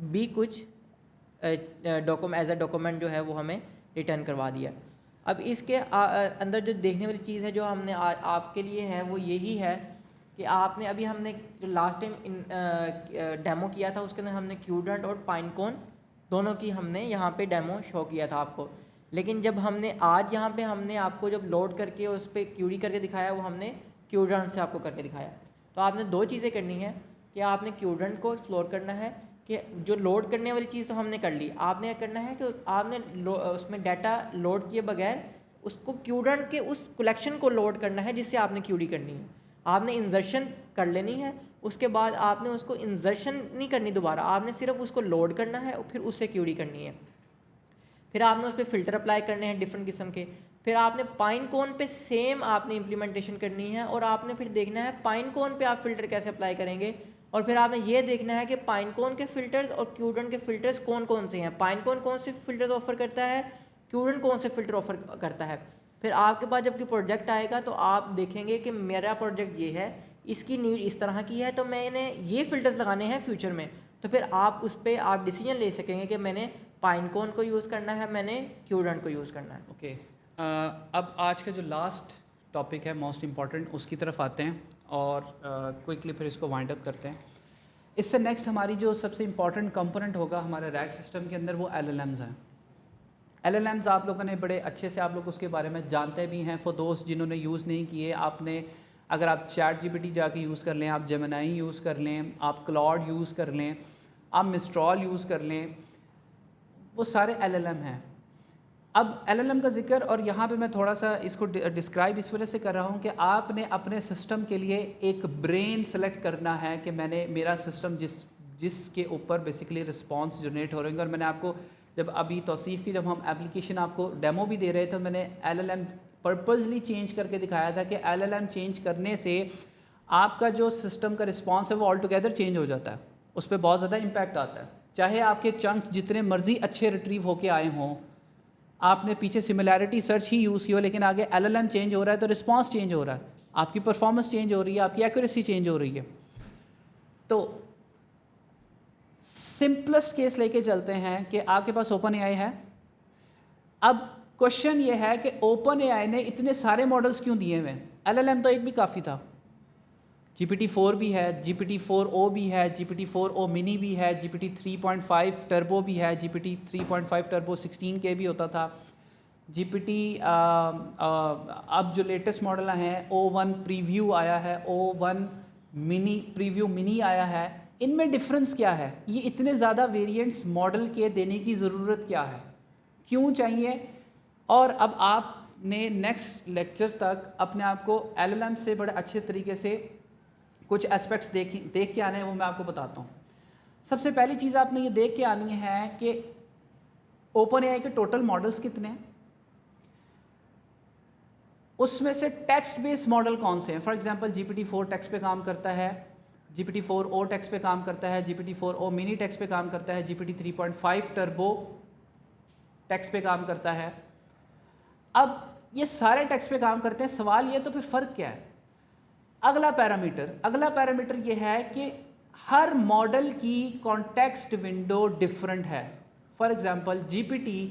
S3: भी कुछ डॉक्यूमेंट एज अ डॉक्यूमेंट जो है वो हमें रिटर्न करवा दिया। अब इसके अंदर जो देखने वाली चीज़ है जो हमने आपके लिए है वो यही है कि आपने अभी हमने जो लास्ट टाइम डेमो किया था उसके अंदर हमने क्यूडेंट और पाइनकोन दोनों की हमने यहाँ पे डेमो शो किया था आपको। लेकिन जब हमने आज यहाँ पे हमने आपको जब लोड करके उस पर क्यूरी करके दिखाया, वो हमने क्यूडेंट से आपको करके दिखाया। तो आपने दो चीज़ें करनी है कि आपने क्यूडेंट को एक्सप्लोर करना है कि जो लोड करने वाली चीज़ तो हमने कर ली, आपने क्या करना है कि आपने उसमें डाटा लोड किए बगैर उसको क्यूडेंट के उस कलेक्शन को लोड करना है जिससे आपने क्यूरी करनी है। आपने इंजर्शन कर लेनी है, उसके बाद आपने उसको इंजर्शन नहीं करनी दोबारा, आपने सिर्फ उसको लोड करना है और फिर उससे क्यूरी करनी है। फिर आपने उस पर फ़िल्टर अप्लाई करने हैं डिफरेंट किस्म के। फिर आपने पाइनकोन पे सेम आपने इम्प्लीमेंटेशन करनी है और आपने फिर देखना है पाइनकोन पे आप फ़िल्टर कैसे अप्लाई करेंगे। और फिर आपने ये देखना है कि पाइनकोन के फ़िल्टर्स और क्यूडेंट के फ़िल्टर्स कौन कौन से हैं, पाइनकोन कौन से फ़िल्टर्स ऑफर करता है, क्यूडेंट कौन से फ़िल्टर ऑफर करता है। फिर आपके पास जबकि प्रोजेक्ट आएगा तो आप देखेंगे कि मेरा प्रोजेक्ट ये है, इसकी नीड इस तरह की है, तो मैंने ये फ़िल्टर्स लगाने हैं फ्यूचर में। तो फिर आप उस पर आप डिसीजन ले सकेंगे कि मैंने पाइनकोन को यूज़ करना है, मैंने क्यूडेंट को यूज़ करना है।
S2: ओके, अब आज का जो लास्ट टॉपिक है मोस्ट इम्पॉर्टेंट, उसकी तरफ आते हैं और क्विकली फिर इसको वाइंड अप करते हैं। इससे नेक्स्ट हमारी जो सबसे इम्पॉर्टेंट कंपोनेंट होगा हमारे रैक सिस्टम के अंदर वो LLMs हैं। LLMs आप लोगों ने बड़े अच्छे से आप लोग उसके बारे में जानते भी हैं। फॉर दोस्त जिन्होंने यूज़ नहीं किए, आपने अगर आप ChatGPT जाके यूज़ कर लें, आप जेमिनी यूज़ कर लें, आप क्लॉड यूज़ कर लें, आप मिस्ट्रॉल यूज़ कर लें, वो सारे LLM हैं। अब LLM का जिक्र, और यहाँ पे मैं थोड़ा सा इसको डिस्क्राइब इस वजह से कर रहा हूँ कि आपने अपने सिस्टम के लिए एक ब्रेन सेलेक्ट करना है कि मैंने मेरा सिस्टम जिसके ऊपर बेसिकली रिस्पॉन्स जनरेट हो रहे हैं। और मैंने आपको जब अभी तौसीफ़ की जब हम एप्लीकेशन आपको डेमो भी दे रहे थे, तो मैंने LLM पर्पसली चेंज करके दिखाया था कि LLM चेंज करने से आपका जो सिस्टम का रिस्पॉन्स है वो ऑल टुगेदर चेंज हो जाता है, उस पर बहुत ज़्यादा इम्पैक्ट आता है। चाहे आपके चंक जितने मर्जी अच्छे रिट्रीव होके आए हों, आपने पीछे सिमिलैरिटी सर्च ही यूज़ की हो, लेकिन आगे LLM चेंज हो रहा है तो रिस्पॉन्स चेंज हो रहा है, आपकी परफॉर्मेंस चेंज हो रही है, आपकी एक्यूरेसी चेंज हो रही है। तो सिंपलेस्ट केस लेके चलते हैं कि आपके पास OpenAI है। अब क्वेश्चन ये है कि OpenAI ने इतने सारे मॉडल्स क्यों दिए हुए हैं? LLM तो एक भी काफ़ी था, GPT-4 भी है, GPT-4o भी है, GPT-4o मिनी भी है, GPT 3.5 टर्बो भी है, GPT 3.5 टर्बो 16K भी होता था, GPT अब जो लेटेस्ट मॉडल हैं O1 प्रीव्यू आया है, O1 मिनी प्रीव्यू मिनी आया है। इनमें डिफरेंस क्या है? ये इतने ज़्यादा वेरिएंट्स मॉडल के देने की ज़रूरत क्या है, क्यों चाहिए? और अब आपने नेक्स्ट लेक्चर तक अपने आप को LLM से बड़े अच्छे तरीके से कुछ एस्पेक्ट्स देख के आने हैं, वो मैं आपको बताता हूँ। सबसे पहली चीज़ आपने ये देख के आनी है कि OpenAI के टोटल मॉडल्स कितने हैं, उसमें से टेक्स्ट बेस्ड मॉडल कौन से हैं। फॉर एग्जांपल GPT-4 टेक्स्ट पे काम करता है, GPT-4o टेक्स्ट पे काम करता है, GPT-4o मिनी टेक्स्ट पे काम करता है, GPT 3.5 टर्बो टेक्स्ट पे काम करता है। अब ये सारे टेक्स्ट पे काम करते हैं, सवाल ये तो फिर फ़र्क क्या है? अगला पैरामीटर ये है कि हर मॉडल की कॉन्टेक्स्ट विंडो डिफरेंट है। फॉर एग्जांपल GPT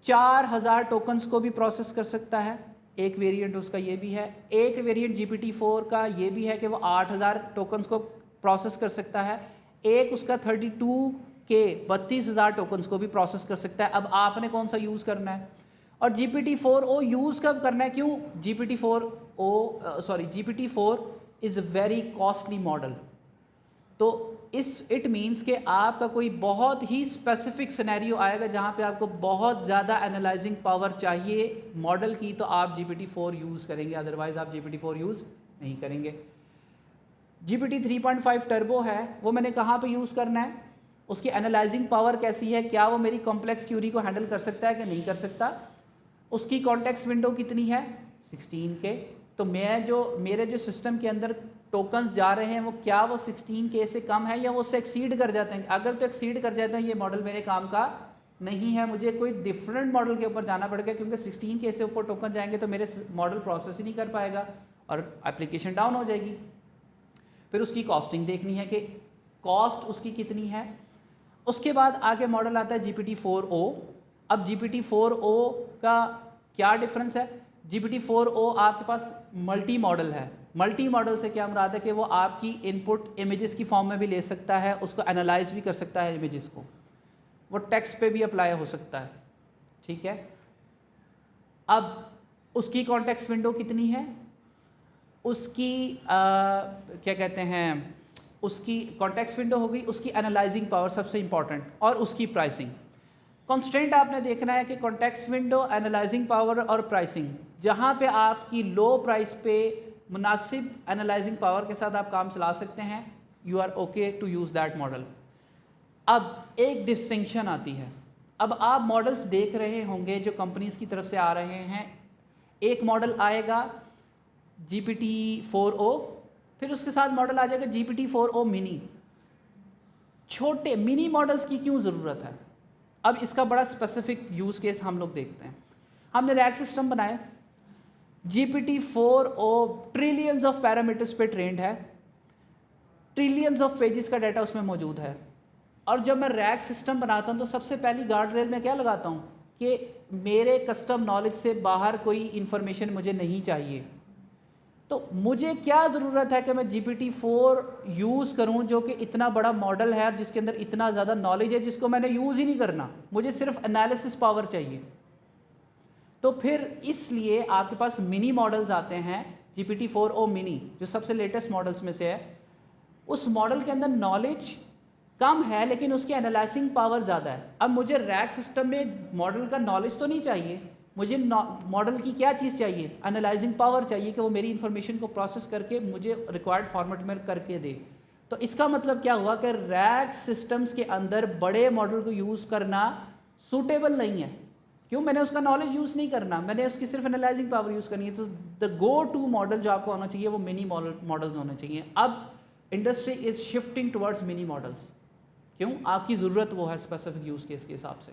S2: 4000 टोकन्स को भी प्रोसेस कर सकता है, एक वेरिएंट उसका ये भी है। एक वेरिएंट GPT-4 का ये भी है कि वो 8000 टोकन्स को प्रोसेस कर सकता है। एक उसका 32,000 टोकन्स को भी प्रोसेस कर सकता है। अब आपने कौन सा यूज़ करना है? और GPT-4o यूज़ कब करना है? क्यों? GPT-4 is a very costly model. तो इट मीन्स कि आपका कोई बहुत ही स्पेसिफिक सिनेरियो आएगा जहाँ पे आपको बहुत ज़्यादा एनालाइजिंग पावर चाहिए मॉडल की, तो आप GPT-4 यूज़ करेंगे, अदरवाइज़ आप GPT-4 यूज़ नहीं करेंगे। GPT 3.5 टर्बो है, वो मैंने कहाँ पे यूज़ करना है? उसकी एनालाइजिंग पावर कैसी है? क्या वो मेरी कॉम्प्लेक्स क्यूरी को हैंडल कर सकता है कि नहीं कर सकता? उसकी कॉन्टेक्स्ट विंडो कितनी है? 16K। तो मेरे जो सिस्टम के अंदर टोकन्स जा रहे हैं वो क्या वो 16K से कम है या वो उससे एक्सीड कर जाते हैं? अगर तो एक्सीड कर जाते हैं ये मॉडल मेरे काम का नहीं है, मुझे कोई डिफरेंट मॉडल के ऊपर जाना पड़ेगा, क्योंकि 16K से ऊपर टोकन जाएंगे तो मेरे मॉडल प्रोसेस ही नहीं कर पाएगा और एप्लीकेशन डाउन हो जाएगी। फिर उसकी कॉस्टिंग देखनी है कि कॉस्ट उसकी कितनी है। उसके बाद आगे मॉडल आता है GPT-4o। अब GPT-4o का क्या डिफरेंस है? GPT-4o आपके पास मल्टी मॉडल है। मल्टी मॉडल से क्या मुराद है कि वो आपकी इनपुट इमेजेस की फॉर्म में भी ले सकता है, उसको एनालाइज भी कर सकता है इमेजेस को, वो टेक्स्ट पे भी अप्लाई हो सकता है, ठीक है। अब उसकी कॉन्टेक्स्ट विंडो कितनी है? उसकी क्या कहते हैं, उसकी कॉन्टेक्स्ट विंडो हो गई, उसकी एनालाइजिंग पावर सबसे इंपॉर्टेंट, और उसकी प्राइसिंग। कॉन्स्टेंट आपने देखना है कि कॉन्टेक्स्ट विंडो, एनालाइजिंग पावर और प्राइसिंग, जहाँ पे आपकी लो प्राइस पे मुनासिब एनालाइजिंग पावर के साथ आप काम चला सकते हैं, you are okay to use that model. अब एक डिस्टिंक्शन आती है। अब आप मॉडल्स देख रहे होंगे जो कंपनीज़ की तरफ से आ रहे हैं। एक मॉडल आएगा GPT-4o, फिर उसके साथ मॉडल आ जाएगा GPT-4o मिनी। छोटे मिनी मॉडल्स की क्यों ज़रूरत है? अब इसका बड़ा स्पेसिफिक यूज़ केस हम लोग देखते हैं। हमने रैक सिस्टम बनाया, GPT-4o ट्रिलियंस ऑफ पैरामीटर्स पे ट्रेंड है, ट्रिलियंस ऑफ पेजेस का डाटा उसमें मौजूद है। और जब मैं रैक सिस्टम बनाता हूँ तो सबसे पहली गार्ड रेल में क्या लगाता हूँ कि मेरे कस्टम नॉलेज से बाहर कोई इन्फॉर्मेशन मुझे नहीं चाहिए। तो मुझे क्या ज़रूरत है कि मैं GPT-4 यूज़ करूं जो कि इतना बड़ा मॉडल है, जिसके अंदर इतना ज़्यादा नॉलेज है, जिसको मैंने यूज़ ही नहीं करना, मुझे सिर्फ एनालिसिस पावर चाहिए। तो फिर इसलिए आपके पास मिनी मॉडल्स आते हैं, GPT-4o मिनी जो सबसे लेटेस्ट मॉडल्स में से है। उस मॉडल के अंदर नॉलेज कम है लेकिन उसकी एनालाइजिंग पावर ज़्यादा है। अब मुझे रैक सिस्टम में मॉडल का नॉलेज तो नहीं चाहिए, मुझे मॉडल की क्या चीज़ चाहिए? एनालाइजिंग पावर चाहिए कि वो मेरी इन्फॉर्मेशन को प्रोसेस करके मुझे रिक्वायर्ड फॉर्मेट में करके दे। तो इसका मतलब क्या हुआ कि रैक सिस्टम्स के अंदर बड़े मॉडल को यूज़ करना सूटेबल नहीं है। क्यों? मैंने उसका नॉलेज यूज़ नहीं करना, मैंने उसकी सिर्फ एनालाइजिंग पावर यूज़ करनी है। तो द गो टू मॉडल जो आपको होना चाहिए वो मिनी मॉडल्स होने चाहिए। अब industry is shifting towards mini models. क्यों? आपकी ज़रूरत वो है स्पेसिफिक यूज़ केस के हिसाब से।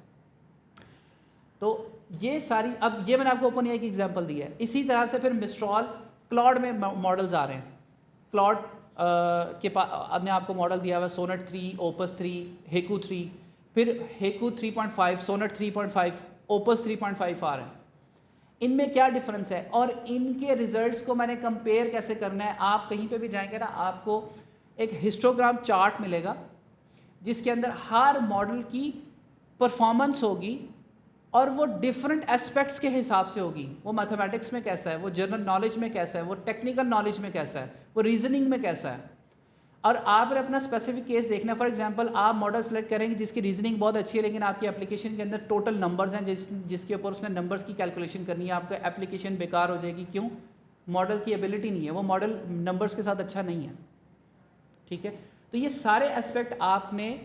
S2: तो ये सारी, अब ये मैंने आपको ओपन एआई की एग्जांपल दी है। इसी तरह से फिर मिस्ट्रॉल, क्लॉड में मॉडल्स आ रहे हैं। क्लॉड के पास ने आपको मॉडल दिया हुआ है सोनेट 3, ओपस 3, हेकू 3, फिर हेकू 3.5, सोनेट 3.5, ओपस 3.5 आ रहे हैं। इनमें क्या डिफरेंस है और इनके रिजल्ट्स को मैंने कंपेयर कैसे करना है? आप कहीं पे भी जाएंगे ना, आपको एक हिस्टोग्राम चार्ट मिलेगा जिसके अंदर हर मॉडल की परफॉर्मेंस होगी और वो डिफरेंट एस्पेक्ट्स के हिसाब से होगी। वो मैथमेटिक्स में कैसा है, वो जनरल नॉलेज में कैसा है, वो टेक्निकल नॉलेज में कैसा है, वो रीजनिंग में कैसा है। और आपने अपना स्पेसिफिक केस देखना है। फॉर एग्जांपल आप मॉडल सेलेक्ट करेंगे जिसकी रीजनिंग बहुत अच्छी है लेकिन आपकी एप्लीकेशन के अंदर टोटल नंबर्स हैं जिसके ऊपर उसने नंबर्स की कैलकुलेशन करनी है, आपका एप्लीकेशन बेकार हो जाएगी। क्यों? मॉडल की एबिलिटी नहीं है, वो मॉडल नंबर्स के साथ अच्छा नहीं है। ठीक है, तो ये सारे एस्पेक्ट आपने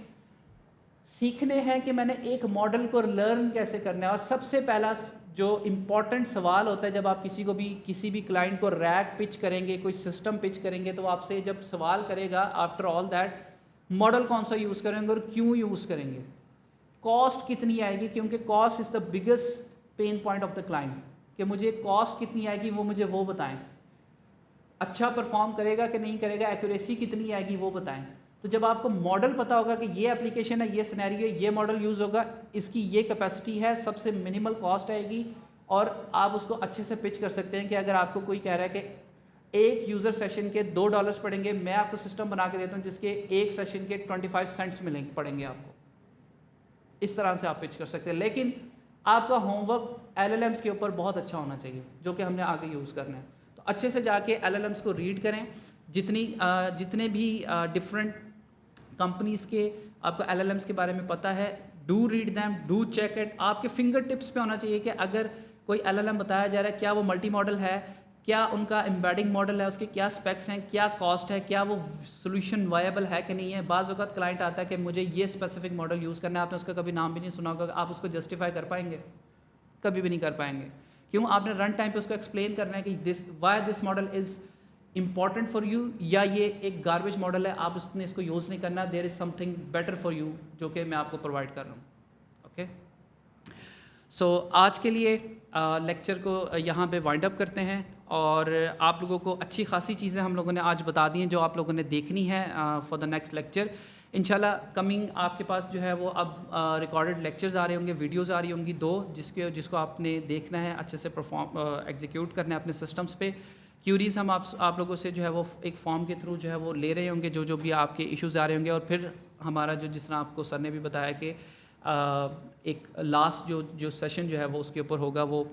S2: सीखने हैं कि मैंने एक मॉडल को लर्न कैसे करना है। और सबसे पहला जो इम्पॉर्टेंट सवाल होता है जब आप किसी भी क्लाइंट को रैक पिच करेंगे, कोई सिस्टम पिच करेंगे, तो आपसे जब सवाल करेगा आफ्टर ऑल दैट मॉडल कौन सा यूज़ करेंगे और क्यों यूज़ करेंगे, कॉस्ट कितनी आएगी, क्योंकि cost is the biggest pain point of the client, कि मुझे कॉस्ट कितनी आएगी वो मुझे वो बताएं, अच्छा परफॉर्म करेगा कि नहीं करेगा, एक्यूरेसी कितनी आएगी वो बताएं। तो जब आपको मॉडल पता होगा कि ये एप्लीकेशन है, ये सिनेरियो है, ये मॉडल यूज़ होगा, इसकी ये कैपेसिटी है, सबसे मिनिमल कॉस्ट आएगी, और आप उसको अच्छे से पिच कर सकते हैं कि अगर आपको कोई कह रहा है कि एक यूज़र सेशन के $2 पड़ेंगे, मैं आपको सिस्टम बना के देता हूँ जिसके एक सेशन के 25 सेंट्स मिलेंगे पड़ेंगे आपको, इस तरह से आप पिच कर सकते हैं। लेकिन आपका होमवर्क LLMs के ऊपर बहुत अच्छा होना चाहिए, जो कि हमने आगे यूज़ करना है। तो अच्छे से जाके LLMs को रीड करें, जितने भी डिफरेंट कंपनीज़ के आपको LLMs के बारे में पता है, do read them, do check it. आपके फिंगर टिप्स पे होना चाहिए कि अगर कोई LLM बताया जा रहा है, क्या वो मल्टी मॉडल है, क्या उनका एम्बेडिंग मॉडल है, उसके क्या स्पेक्स हैं, क्या कॉस्ट है, क्या वो सोल्यूशन वायबल है कि नहीं है। बाज़ वक़्त क्लाइंट आता है कि मुझे ये स्पेसिफिक मॉडल यूज़ करना है, आपने उसका कभी नाम भी नहीं सुना होगा, आप उसको जस्टिफाई कर पाएंगे? कभी भी नहीं कर पाएंगे। क्यों? आपने रन टाइम पे उसको एक्सप्लेन करना है कि why this model is important for you, या ये एक गार्बेज मॉडल है, आप उसने इसको यूज़ नहीं करना, there is something better for you जो कि मैं आपको प्रोवाइड कर रहा हूँ। ओके, सो आज के लिए लेक्चर को यहाँ पे वाइंड अप करते हैं, और आप लोगों को अच्छी खासी चीज़ें हम लोगों ने आज बता दी हैं जो आप लोगों ने देखनी है फॉर द नेक्स्ट लेक्चर। इंशाल्लाह कमिंग आपके पास जो है वो अब रिकॉर्डेड लेक्चर्स आ रहे होंगे, वीडियोस आ रही होंगी 2, जिसको आपने देखना है, अच्छे से एग्जीक्यूट करना है अपने सिस्टम्स पे। क्यूरीज हम आप लोगों से जो है वो एक फॉर्म के थ्रू जो है वो ले रहे होंगे, जो भी आपके इश्यूज़ आ रहे होंगे, और फिर हमारा जिस तरह आपको सर ने भी बताया कि एक लास्ट जो सेशन जो है वो उसके ऊपर होगा, वो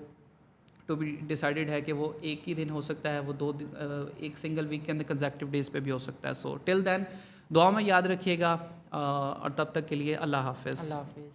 S2: टू बी डिसाइडेड है कि वो एक ही दिन हो सकता है, वो 2 दिन एक सिंगल वीक के अंदर कंसेक्टिव डेज़ पे भी हो सकता है। सो टिल देन दुआ में याद रखिएगा, और तब तक के लिए अल्लाह हाफ़िज़।
S3: अल्लाह हाफिज़।